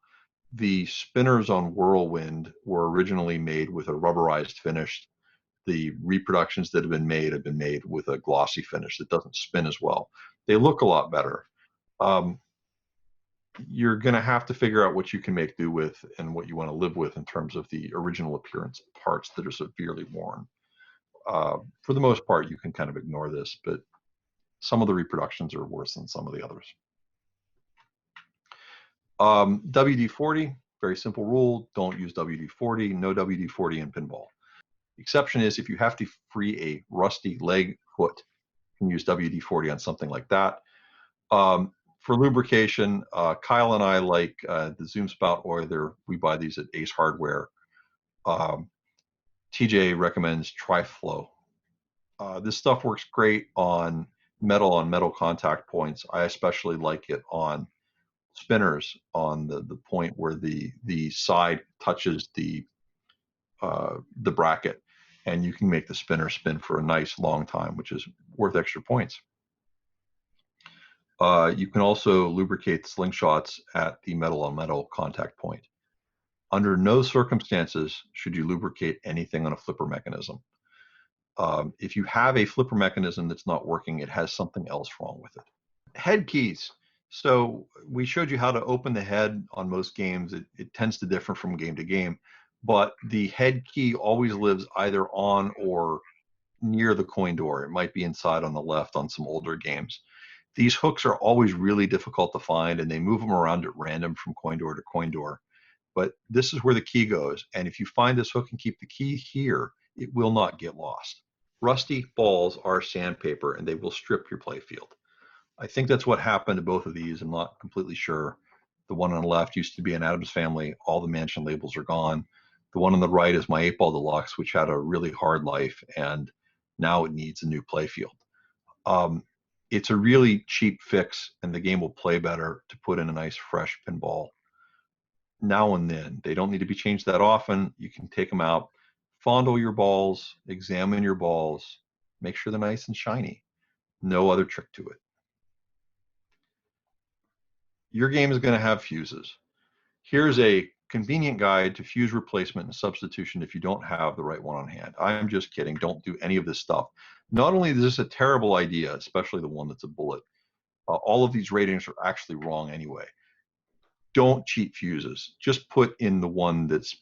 B: The spinners on Whirlwind were originally made with a rubberized finish. The reproductions that have been made with a glossy finish that doesn't spin as well. They look a lot better. You're going to have to figure out what you can make do with and what you want to live with in terms of the original appearance parts that are severely worn. For the most part, you can kind of ignore this, but some of the reproductions are worse than some of the others. WD-40, very simple rule, don't use WD-40, no WD-40 in pinball. Exception is if you have to free a rusty leg foot, you can use WD-40 on something like that. For lubrication, Kyle and I like the Zoom Spout oil. We buy these at Ace Hardware. TJ recommends Tri-Flow. This stuff works great on metal contact points. I especially like it on spinners on the point where the side touches the bracket, and you can make the spinner spin for a nice long time, which is worth extra points. You can also lubricate slingshots at the metal-on-metal contact point. Under no circumstances should you lubricate anything on a flipper mechanism. If you have a flipper mechanism that's not working, it has something else wrong with it. Head keys. So we showed you how to open the head on most games. It tends to differ from game to game, but the head key always lives either on or near the coin door. It might be inside on the left on some older games. These hooks are always really difficult to find, and they move them around at random from coin door to coin door. But this is where the key goes, and if you find this hook and keep the key here, it will not get lost. Rusty balls are sandpaper, and they will strip your playfield. I think that's what happened to both of these. I'm not completely sure. The one on the left used to be an Addams Family. All the Mansion labels are gone. The one on the right is my 8-Ball Deluxe, which had a really hard life, and now it needs a new playfield. It's a really cheap fix, and the game will play better to put in a nice, fresh pinball now and then. They don't need to be changed that often. You can take them out, fondle your balls, examine your balls, make sure they're nice and shiny. No other trick to it. Your game is going to have fuses. Here's a convenient guide to fuse replacement and substitution if you don't have the right one on hand. I'm just kidding. Don't do any of this stuff. Not only is this a terrible idea, especially the one that's a bullet, all of these ratings are actually wrong anyway. Don't cheat fuses. Just put in the one that's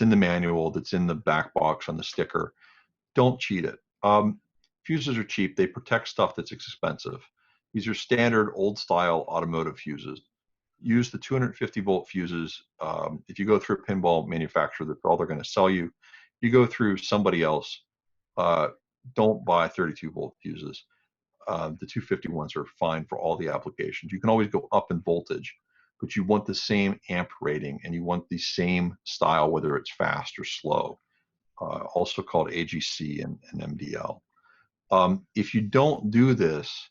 B: in the manual, that's in the back box on the sticker. Don't cheat it. Fuses are cheap. They protect stuff that's expensive. These are standard old-style automotive fuses. Use the 250-volt fuses. If you go through a pinball manufacturer, that's all they're going to sell you. If you go through somebody else, don't buy 32-volt fuses. The 250 ones are fine for all the applications. You can always go up in voltage, but you want the same amp rating, and you want the same style, whether it's fast or slow, also called AGC and MDL. If you don't do this,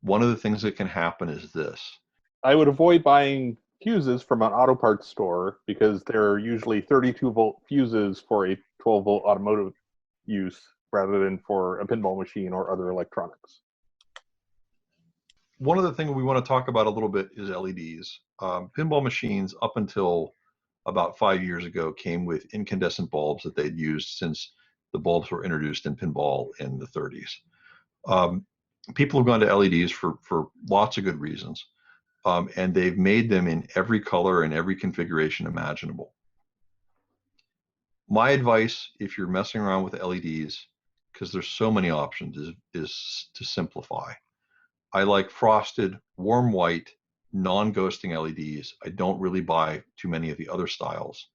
B: one of the things that can happen is this.
C: I would avoid buying fuses from an auto parts store because they're usually 32-volt fuses for a 12-volt automotive use rather than for a pinball machine or other electronics.
B: one of the things we want to talk about a little bit is LEDs. Pinball machines, up until about 5 years ago, came with incandescent bulbs that they'd used since the bulbs were introduced in pinball in the 30s. People have gone to LEDs for lots of good reasons, and they've made them in every color and every configuration imaginable. My advice, if you're messing around with LEDs, because there's so many options, is to simplify. I like frosted, warm white, non-ghosting LEDs. I don't really buy too many of the other styles.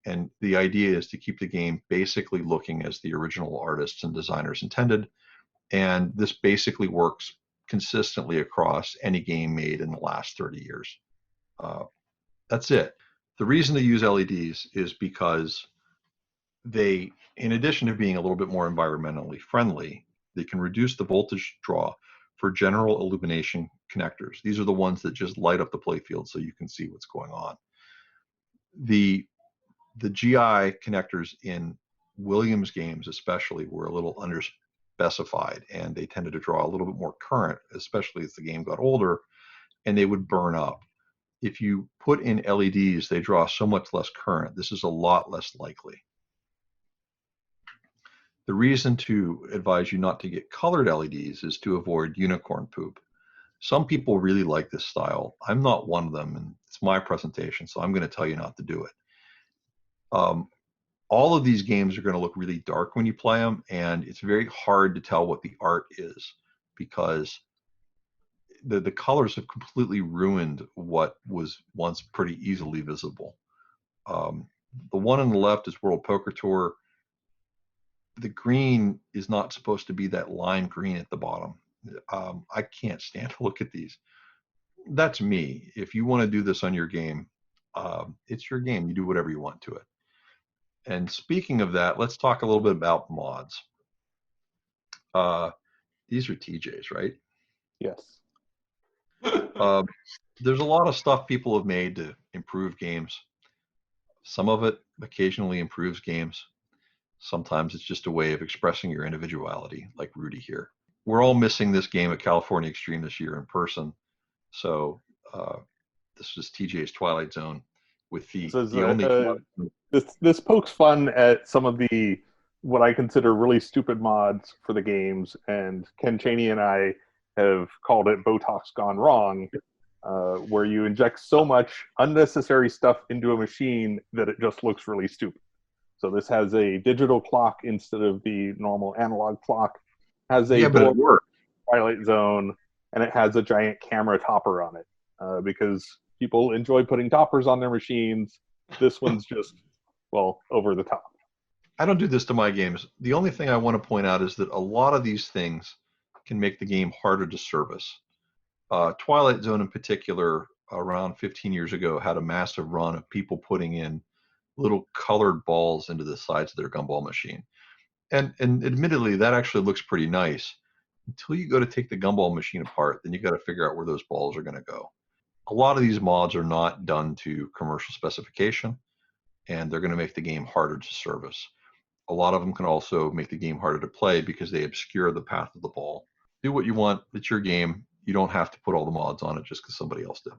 B: And the idea is to keep the game basically looking as the original artists and designers intended. And this basically works consistently across any game made in the last 30 years. That's it. The reason to use LEDs is because they, in addition to being a little bit more environmentally friendly, they can reduce the voltage draw for general illumination connectors. These are the ones that just light up the playfield so you can see what's going on. The GI connectors in Williams games especially were a little underspecified, and they tended to draw a little bit more current, especially as the game got older, and they would burn up. If you put in LEDs, they draw so much less current. This is a lot less likely. The reason to advise you not to get colored LEDs is to avoid unicorn poop. Some people really like this style. I'm not one of them, and it's my presentation, so I'm going to tell you not to do it. All of these games are going to look really dark when you play them, and it's very hard to tell what the art is because the colors have completely ruined what was once pretty easily visible. The one on the left is World Poker Tour. The green is not supposed to be that lime green at the bottom. I can't stand to look at these. That's me. If you want to do this on your game, it's your game. You do whatever you want to it. And speaking of that, let's talk a little bit about mods. These are TJ's, right?
C: Yes.
B: There's a lot of stuff people have made to improve games. Some of it occasionally improves games. Sometimes it's just a way of expressing your individuality, like Rudy here. We're all missing this game at California Extreme this year in person. So this is TJ's Twilight Zone with the only...
C: This pokes fun at some of the what I consider really stupid mods for the games, and Ken Chaney and I have called it Botox gone wrong, where you inject so much unnecessary stuff into a machine that it just looks really stupid. So this has a digital clock instead of the normal analog clock. Has a Twilight Zone, and it has a giant camera topper on it because people enjoy putting toppers on their machines. This one's just, well, over the top.
B: I don't do this to my games. The only thing I want to point out is that a lot of these things can make the game harder to service. Twilight Zone in particular, around 15 years ago, had a massive run of people putting in little colored balls into the sides of their gumball machine. And admittedly, that actually looks pretty nice until you go to take the gumball machine apart. Then you got to figure out where those balls are going to go. A lot of these mods are not done to commercial specification, and they're going to make the game harder to service. A lot of them can also make the game harder to play because they obscure the path of the ball. Do what you want. It's your game. You don't have to put all the mods on it just because somebody else did.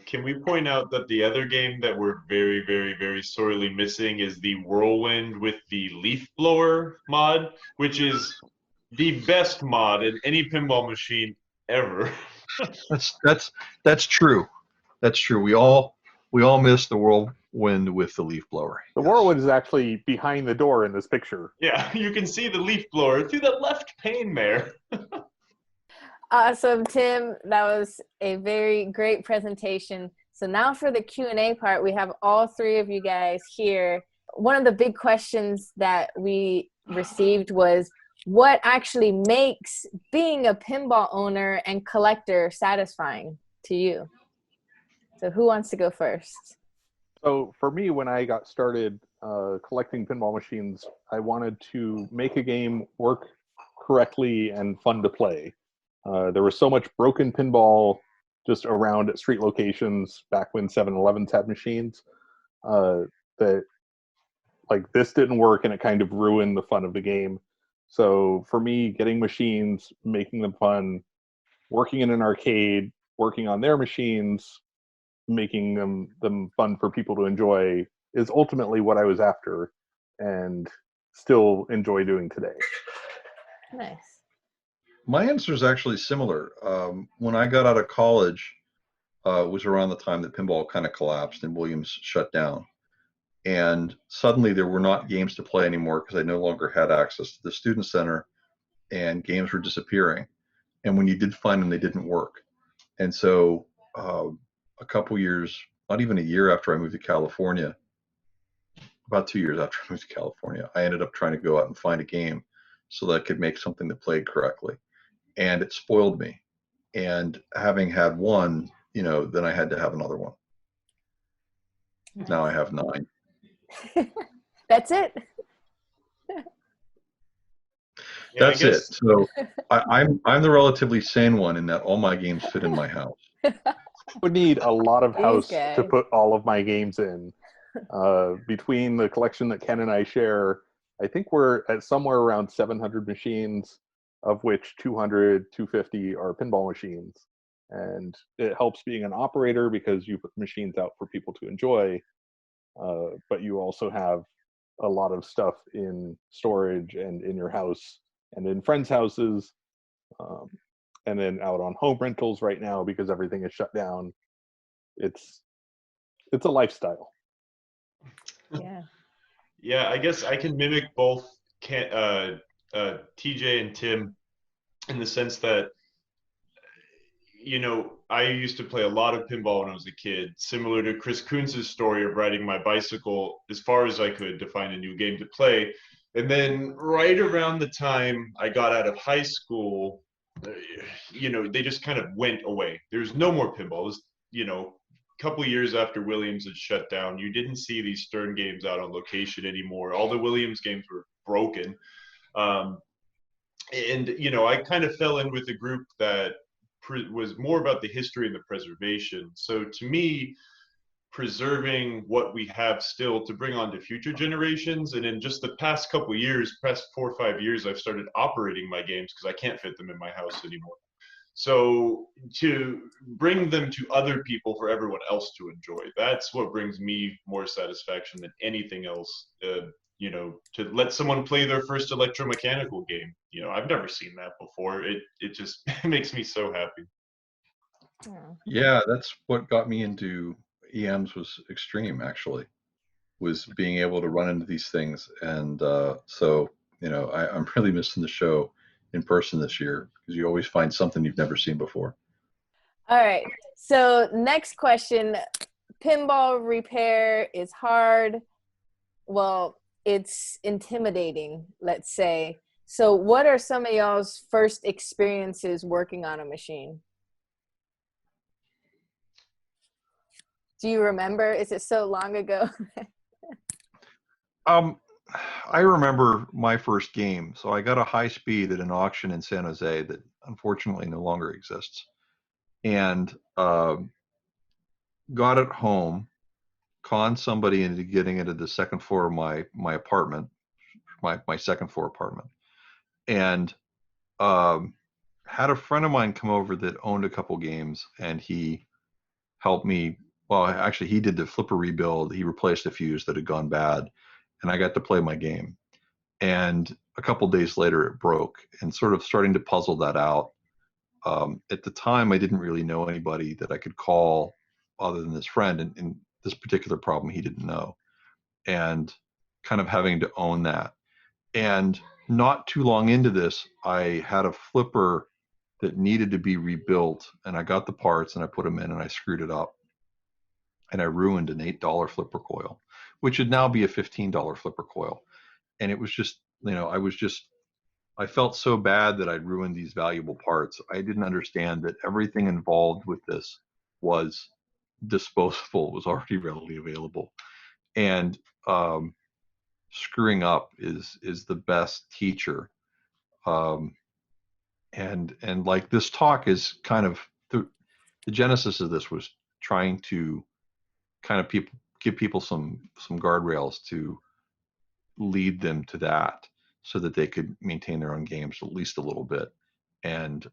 D: Can we point out that the other game that we're very, very, very sorely missing is the Whirlwind with the leaf blower mod, which is the best mod in any pinball machine ever.
B: That's true. That's true. We all miss the Whirlwind with the leaf blower.
C: The Whirlwind is actually behind the door in this picture.
D: Yeah, you can see the leaf blower through the left pane there.
A: Awesome, Tim. That was a very great presentation. So now for the Q&A part, we have all three of you guys here. One of the big questions that we received was, what actually makes being a pinball owner and collector satisfying to you? So who wants to go first?
C: So for me, when I got started collecting pinball machines, I wanted to make a game work correctly and fun to play. There was so much broken pinball just around at street locations back when 7-Elevens had machines that like this didn't work, and it kind of ruined the fun of the game. So for me, getting machines, making them fun, working in an arcade, working on their machines, making them fun for people to enjoy is ultimately what I was after, and still enjoy doing today.
A: Nice.
B: My answer is actually similar. When I got out of college, it was around the time that pinball kind of collapsed and Williams shut down. And suddenly there were not games to play anymore because I no longer had access to the student center, and games were disappearing. And when you did find them, they didn't work. And so a couple years, not even a year after I moved to California, about 2 years after I moved to California, I ended up trying to go out and find a game so that I could make something that played correctly. And it spoiled me. And having had one, then I had to have another one.
A: Nice.
B: Now I have 9.
A: That's it.
B: That's it. So I'm the relatively sane one in that all my games fit in my house.
C: Would need a lot of house to
A: guys.
C: put all of my games in. Between the collection that Ken and I share, I think we're at somewhere around 700 machines, of which 200, 250 are pinball machines. And it helps being an operator because you put machines out for people to enjoy, but you also have a lot of stuff in storage and in your house and in friends' houses, and then out on home rentals right now because everything is shut down. It's a lifestyle.
A: Yeah.
D: Yeah, I guess I can mimic both TJ and Tim in the sense that, I used to play a lot of pinball when I was a kid, similar to Chris Kunz's story of riding my bicycle as far as I could to find a new game to play. And then right around the time I got out of high school, they just kind of went away. There's no more pinball. It was, a couple of years after Williams had shut down, you didn't see these Stern games out on location anymore. All the Williams games were broken. And I kind of fell in with a group that was more about the history and the preservation. So to me, preserving what we have still to bring on to future generations. And in just the past couple of years, past 4 or 5 years, I've started operating my games because I can't fit them in my house anymore. So to bring them to other people for everyone else to enjoy, that's what brings me more satisfaction than anything else. To let someone play their first electromechanical game. I've never seen that before. It just makes me so happy.
B: Yeah, that's what got me into EMs was Extreme, actually, was being able to run into these things. And so, I'm really missing the show in person this year because you always find something you've never seen before.
A: All right. So next question, pinball repair is hard. Well, it's intimidating, let's say. So what are some of y'all's first experiences working on a machine? Do you remember? Is it so long ago?
B: I remember my first game. So I got a high speed at an auction in San Jose that unfortunately no longer exists. And got it home, conned somebody into getting into the second floor of my apartment, my second floor apartment. And had a friend of mine come over that owned a couple games, and he helped me. Well, actually, he did the flipper rebuild. He replaced a fuse that had gone bad, and I got to play my game. And a couple days later, it broke, and sort of starting to puzzle that out. At the time, I didn't really know anybody that I could call other than this friend, and this particular problem he didn't know, and kind of having to own that. And not too long into this, I had a flipper that needed to be rebuilt, and I got the parts and I put them in and I screwed it up. And I ruined an $8 flipper coil, which would now be a $15 flipper coil. And it was just, I felt so bad that I'd ruined these valuable parts. I didn't understand that everything involved with this was disposable, was already readily available. And screwing up is the best teacher. And like this talk is kind of the genesis of this was trying to kind of give people some guardrails to lead them to that so that they could maintain their own games at least a little bit. and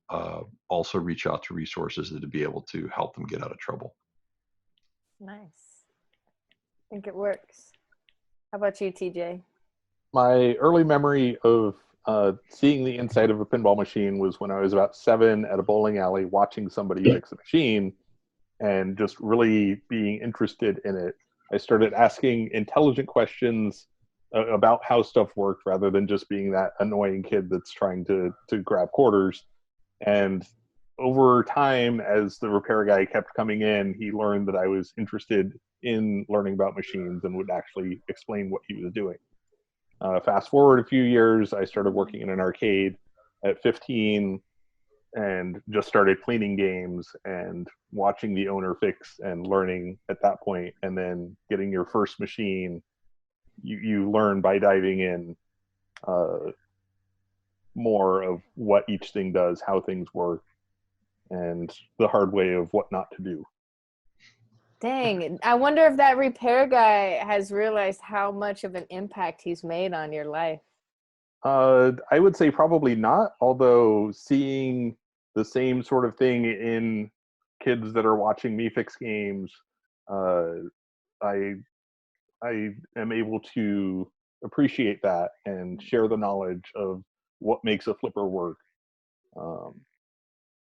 B: also reach out to resources to be able to help them get out of trouble.
A: Nice. I think it works. How about you, TJ?
C: My early memory of seeing the inside of a pinball machine was when I was about 7 at a bowling alley watching somebody fix a machine and just really being interested in it. I started asking intelligent questions about how stuff worked rather than just being that annoying kid that's trying to grab quarters. And over time, as the repair guy kept coming in, he learned that I was interested in learning about machines and would actually explain what he was doing. Fast forward a few years, I started working in an arcade at 15 and just started cleaning games and watching the owner fix and learning at that point. And then getting your first machine, you learn by diving in more of what each thing does, how things work, and the hard way of what not to do.
A: Dang, I wonder if that repair guy has realized how much of an impact he's made on your life.
C: I would say probably not, although seeing the same sort of thing in kids that are watching me fix games, I am able to appreciate that and share the knowledge of what makes a flipper work.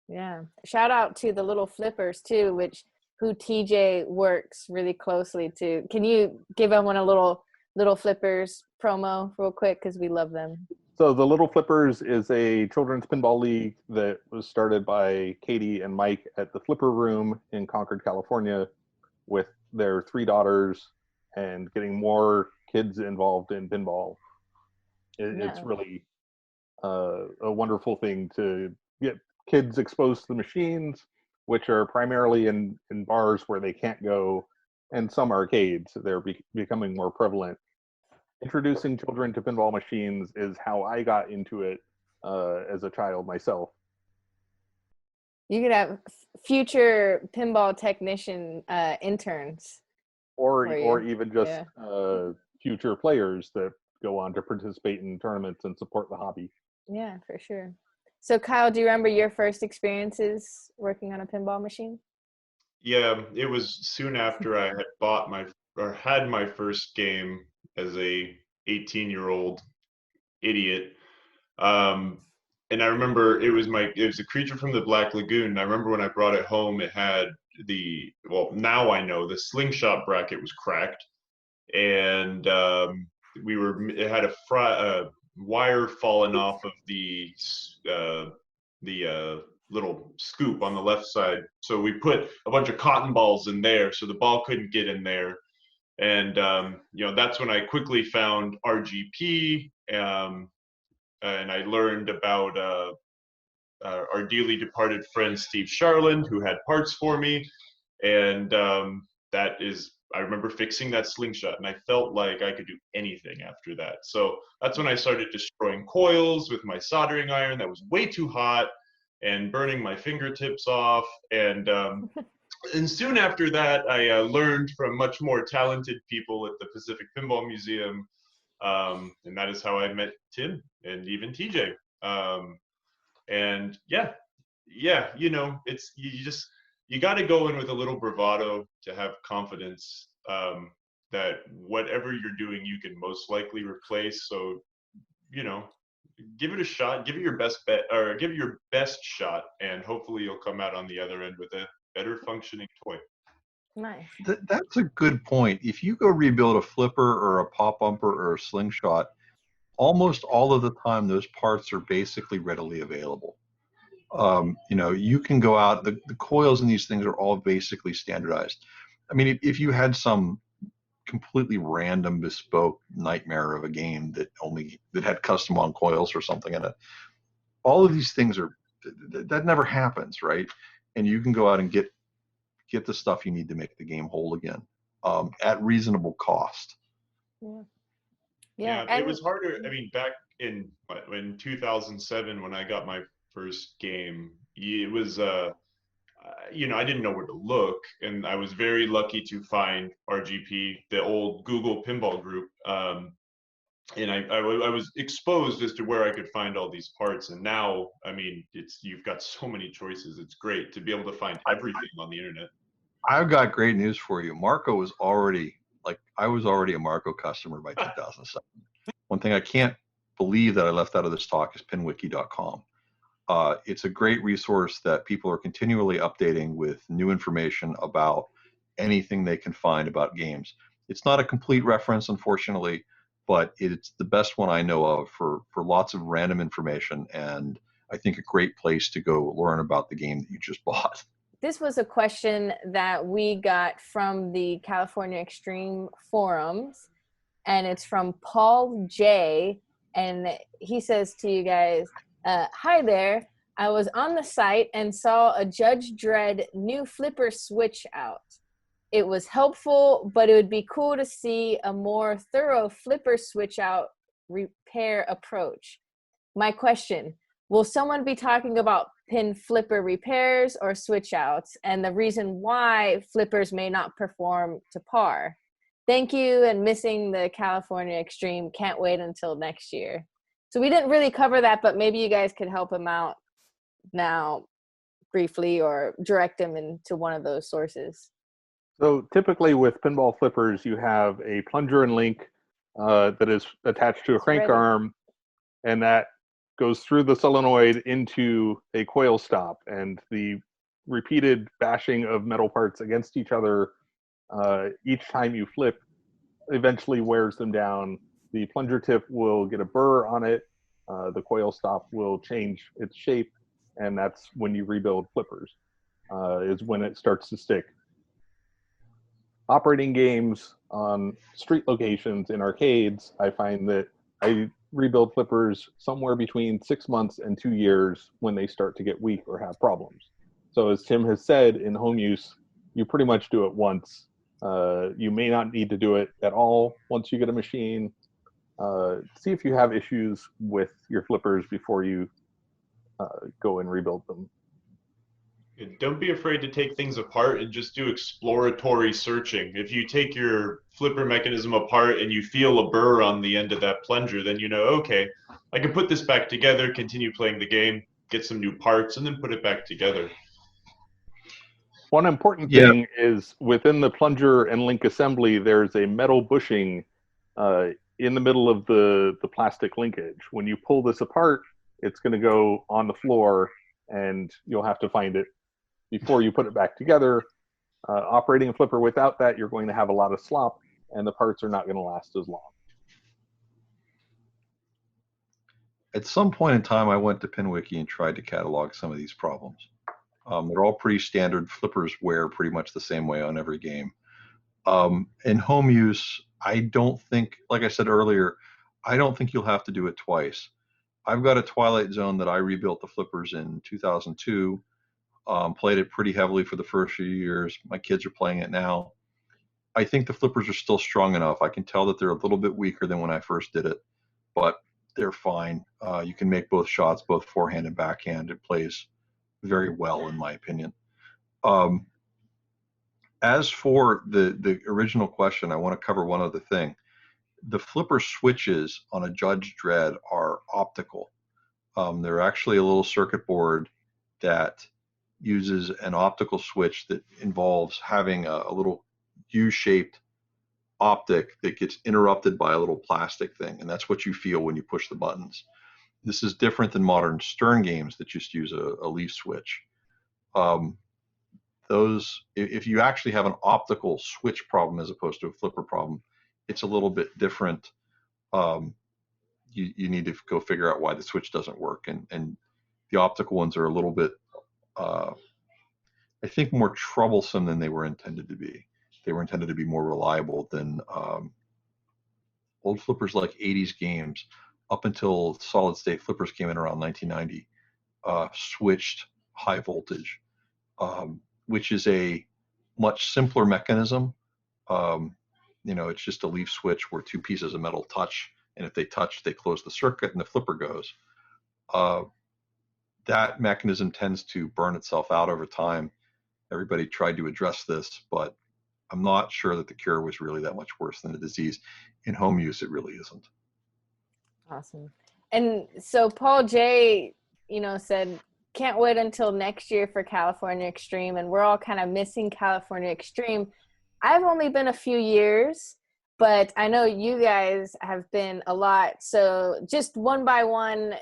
A: Yeah. Shout out to the little flippers too, who TJ works really closely to. Can you give everyone a little flippers promo real quick, because we love them?
C: So the Little Flippers is a children's pinball league that was started by Katie and Mike at the Flipper Room in Concord, California, with their 3 daughters, and getting more kids involved in pinball. It's really a wonderful thing to get kids exposed to the machines, which are primarily in bars where they can't go, and some arcades. They're becoming more prevalent. Introducing children to pinball machines is how I got into it as a child myself.
A: You could have future pinball technician interns.
C: Or even just future players that go on to participate in tournaments and support the hobby.
A: Yeah, for sure. So Kyle, do you remember your first experiences working on a pinball machine?
D: Yeah, it was soon after I had my first game as a 18-year-old idiot. And I remember it was a Creature from the Black Lagoon. And I remember when I brought it home, it had now I know the slingshot bracket was cracked, and it had a wire fallen off of the little scoop on the left side. So we put a bunch of cotton balls in there so the ball couldn't get in there. And, that's when I quickly found RGP, and I learned about our dearly departed friend, Steve Charland, who had parts for me. And I remember fixing that slingshot, and I felt like I could do anything after that. So that's when I started destroying coils with my soldering iron that was way too hot and burning my fingertips off. And soon after that, I learned from much more talented people at the Pacific Pinball Museum, and that is how I met Tim and even TJ. And yeah, it's you got to go in with a little bravado to have confidence that whatever you're doing, you can most likely replace. So, give it a shot, give it your best bet, or give it your best shot, and hopefully you'll come out on the other end with a better functioning toy.
A: Nice.
B: That's a good point. If you go rebuild a flipper or a pop bumper or a slingshot, almost all of the time those parts are basically readily available. You can go out, the coils in these things are all basically standardized. I mean, if you had some completely random bespoke nightmare of a game that had custom on coils or something in it, all of these things that never happens, right? And you can go out and get the stuff you need to make the game whole again at reasonable cost.
A: Yeah.
D: It was harder. I mean, back in 2007 when I got my first game, it was I didn't know where to look, and I was very lucky to find RGP, the old Google Pinball group, and I was exposed as to where I could find all these parts. And now, I mean, you've got so many choices. It's great to be able to find everything on the internet.
B: I've got great news for you. Marco was already I was already a Marco customer by 2007. One thing I can't believe that I left out of this talk is pinwiki.com. It's a great resource that people are continually updating with new information about anything they can find about games. It's not a complete reference, unfortunately, but it's the best one I know of for lots of random information, and I think a great place to go learn about the game that you just bought.
A: This was a question that we got from the California Extreme forums, and it's from Paul J. And he says to you guys, hi there. I was on the site and saw a Judge Dredd new flipper switch out. It was helpful, but it would be cool to see a more thorough flipper switch out repair approach. My question, will someone be talking about pin flipper repairs or switch outs and the reason why flippers may not perform to par? Thank you, and missing the California Extreme. Can't wait until next year. So we didn't really cover that, but maybe you guys could help him out now briefly or direct him into one of those sources.
C: So typically with pinball flippers, you have a plunger and link that is attached to a crank arm, and that goes through the solenoid into a coil stop, and the repeated bashing of metal parts against each other each time you flip eventually wears them down. The plunger tip will get a burr on it, the coil stop will change its shape, and that's when you rebuild flippers, is when it starts to stick. Operating games on street locations in arcades, I find that I rebuild flippers somewhere between 6 months and 2 years when they start to get weak or have problems. So as Tim has said, in home use, you pretty much do it once. You may not need to do it at all once you get a machine. See if you have issues with your flippers before you go and rebuild them.
D: Don't be afraid to take things apart and just do exploratory searching. If you take your flipper mechanism apart and you feel a burr on the end of that plunger, then you know, okay, I can put this back together, continue playing the game, get some new parts, and then put it back together.
C: One important thing is within the plunger and link assembly, there's a metal bushing in the middle of the plastic linkage. When you pull this apart, it's going to go on the floor, and you'll have to find it before you put it back together. Operating a flipper without that, you're going to have a lot of slop, and the parts are not going to last as long.
B: At some point in time, I went to PinWiki and tried to catalog some of these problems. They're all pretty standard. Flippers wear pretty much the same way on every game. In home use, I don't think, like I said earlier, I don't think you'll have to do it twice. I've got a Twilight Zone that I rebuilt the flippers in 2002. Played it pretty heavily for the first few years. My kids are playing it now. I think the flippers are still strong enough. I can tell that they're a little bit weaker than when I first did it, but they're fine. You can make both shots, both forehand and backhand. It plays very well, in my opinion. As for the original question, I want to cover one other thing. The flipper switches on a Judge Dredd are optical. They're actually a little circuit board that uses an optical switch that involves having a little U-shaped optic that gets interrupted by a little plastic thing, and that's what you feel when you push the buttons. This is different than modern Stern games that just use a leaf switch. If you actually have an optical switch problem as opposed to a flipper problem, it's a little bit different. You need to go figure out why the switch doesn't work, and the optical ones are a little bit I think more troublesome than they were intended to be. They were intended to be more reliable than old flippers like 80s games. Up until solid state flippers came in around 1990, switched high voltage, which is a much simpler mechanism. It's just a leaf switch where two pieces of metal touch, and if they touch, they close the circuit and the flipper goes. That mechanism tends to burn itself out over time. Everybody tried to address this, but I'm not sure that the cure was really that much worse than the disease. In home use, it really isn't.
A: Awesome. And so Paul J, said, can't wait until next year for California Extreme. And we're all kind of missing California Extreme. I've only been a few years, but I know you guys have been a lot. So just one by one,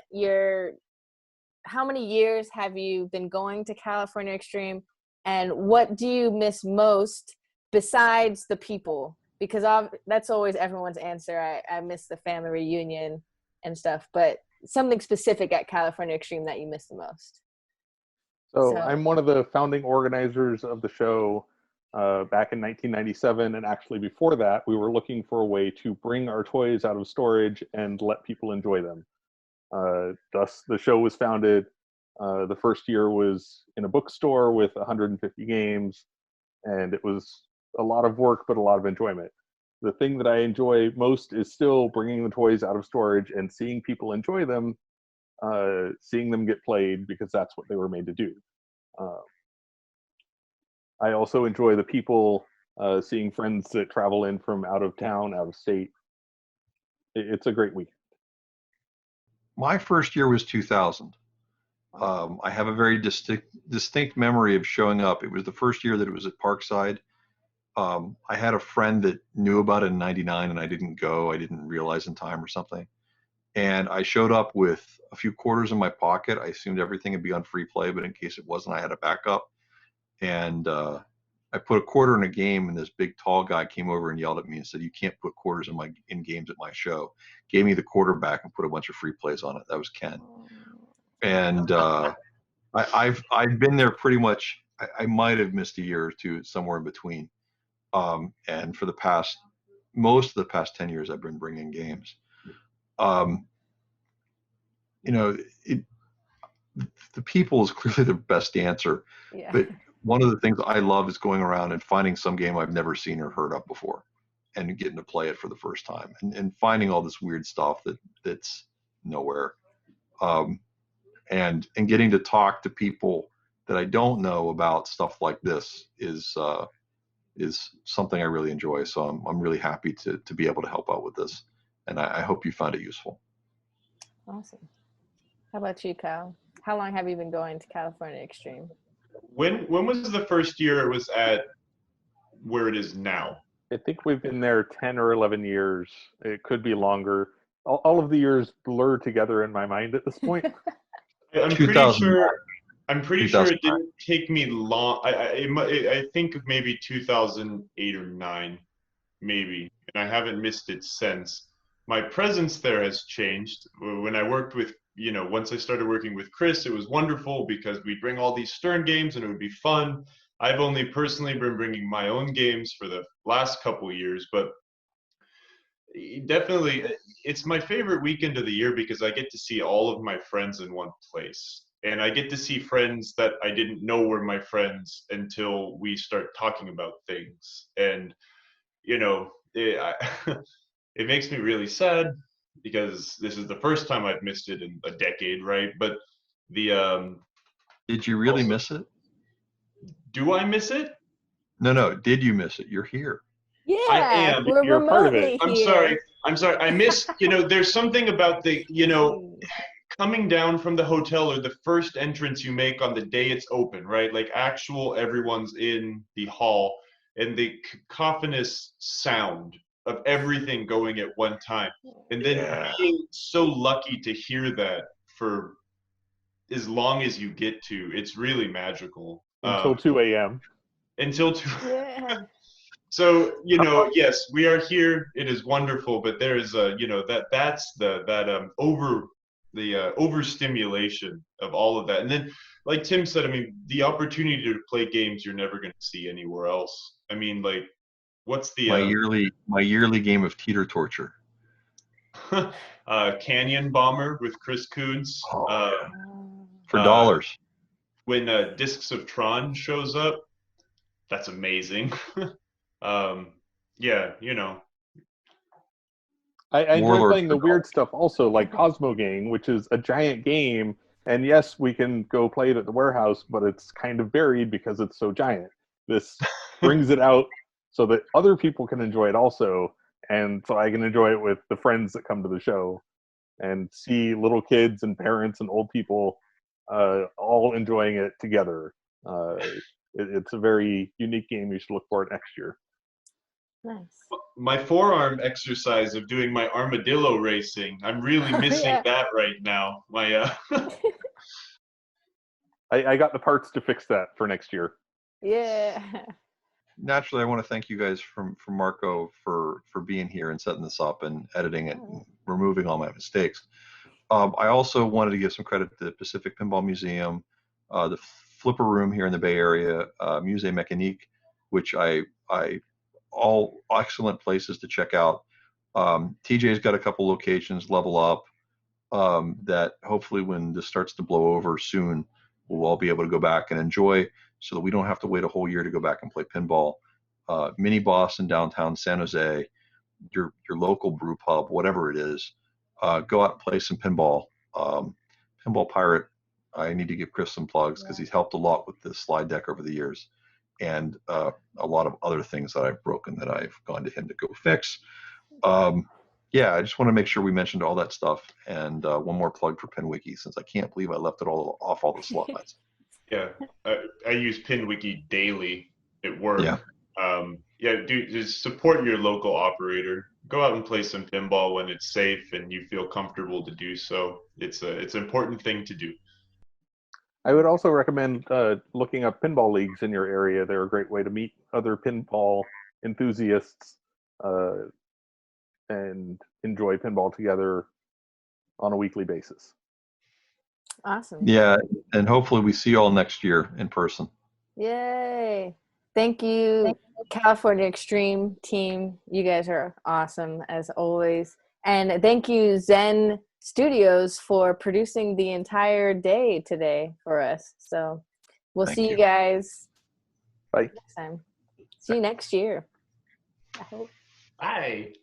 A: how many years have you been going to California Extreme? And what do you miss most besides the people? Because that's always everyone's answer. I miss the family reunion and stuff, but something specific at California Extreme that you miss the most.
C: So I'm one of the founding organizers of the show back in 1997, and actually before that, we were looking for a way to bring our toys out of storage and let people enjoy them. Thus, the show was founded. The first year was in a bookstore with 150 games, and it was a lot of work, but a lot of enjoyment. The thing that I enjoy most is still bringing the toys out of storage and seeing people enjoy them, seeing them get played, because that's what they were made to do. I also enjoy the people, seeing friends that travel in from out of town, out of state. It's a great week.
B: My first year was 2000. I have a very distinct memory of showing up. It was the first year that it was at Parkside. I had a friend that knew about it in '99, and I didn't go. I didn't realize in time or something. And I showed up with a few quarters in my pocket. I assumed everything would be on free play, but in case it wasn't, I had a backup. And I put a quarter in a game, and this big tall guy came over and yelled at me and said, "You can't put quarters in games at my show." Gave me the quarter back and put a bunch of free plays on it. That was Ken. And I've been there pretty much. I might have missed a year or two, somewhere in between. And for most of the past 10 years, I've been bringing games. The people is clearly the best answer. Yeah. But one of the things I love is going around and finding some game I've never seen or heard of before, and getting to play it for the first time, and finding all this weird stuff that's nowhere, and getting to talk to people that I don't know about stuff like this is something I really enjoy. So I'm really happy to be able to help out with this, and I hope you found it useful.
A: Awesome. How about you, Kyle? How long have you been going to California Extreme?
D: When was the first year it was at where it is now?
C: I think we've been there 10 or 11 years. It could be longer. All of the years blur together in my mind at this point.
D: I'm pretty sure it didn't take me long. I think maybe 2008 or 9, maybe, and I haven't missed it since. My presence there has changed. When I worked with, once I started working with Chris, it was wonderful because we'd bring all these Stern games and it would be fun. I've only personally been bringing my own games for the last couple of years, but definitely it's my favorite weekend of the year because I get to see all of my friends in one place. And I get to see friends that I didn't know were my friends until we start talking about things. And, it makes me really sad because this is the first time I've missed it in a decade, right? But
B: Did you really miss it?
D: Do I miss it?
B: No. Did you miss it? You're here.
A: Yeah,
D: I am.
A: You're part of it.
D: I'm sorry. I miss, there's something about the, coming down from the hotel or the first entrance you make on the day it's open, right? Like everyone's in the hall and the cacophonous sound of everything going at one time. And then being so lucky to hear that for as long as you get to, it's really magical.
C: Until 2 a.m.
D: Until 2 a.m. So, yes, we are here. It is wonderful, but there is that's overstimulation of all of that. And then, like Tim said, I mean, the opportunity to play games you're never going to see anywhere else. I mean, like, what's the
B: my yearly game of teeter torture?
D: Canyon Bomber with Chris Coons.
B: For dollars.
D: When Discs of Tron shows up, that's amazing. Yeah,
C: I enjoy playing the weird stuff also, like Cosmo Gang, which is a giant game. And yes, we can go play it at the warehouse, but it's kind of buried because it's so giant. This brings it out so that other people can enjoy it also. And so I can enjoy it with the friends that come to the show. and see little kids and parents and old people all enjoying it together. It's a very unique game. You should look for it next year.
A: Nice.
D: My forearm exercise of doing my armadillo racing, I'm really missing
A: Yeah.
D: that right now. My
C: I got the parts to fix that for next year.
A: Yeah.
B: Naturally, I want to thank you guys from Marco for being here and setting this up and editing it and removing all my mistakes. I also wanted to give some credit to the Pacific Pinball Museum, the Flipper Room here in the Bay Area, Musée Mécanique, which all excellent places to check out. TJ's got a couple locations, Level Up, that hopefully when this starts to blow over soon, we'll all be able to go back and enjoy, so that we don't have to wait a whole year to go back and play pinball. Mini Boss in downtown San Jose, your local brew pub, whatever it is, go out and play some pinball. Pinball Pirate, I need to give Chris some plugs because he's helped a lot with this slide deck over the years, and a lot of other things that I've broken that I've gone to him to go fix. Yeah, I just want to make sure we mentioned all that stuff. And one more plug for PinWiki, since I can't believe I left it all off all the slides.
D: Yeah, I use PinWiki daily at work.
B: Yeah.
D: Just support your local operator. Go out and play some pinball when it's safe and you feel comfortable to do so. It's an important thing to do.
C: I would also recommend looking up pinball leagues in your area. They're a great way to meet other pinball enthusiasts and enjoy pinball together on a weekly basis.
A: Awesome.
B: Yeah, and hopefully we see you all next year in person.
A: Yay. Thank you, California Extreme team. You guys are awesome as always. And thank you, Zen Studios, for producing the entire day today for us. So we'll see you guys
C: Bye.
A: next time. See you next year, I hope.
D: Bye.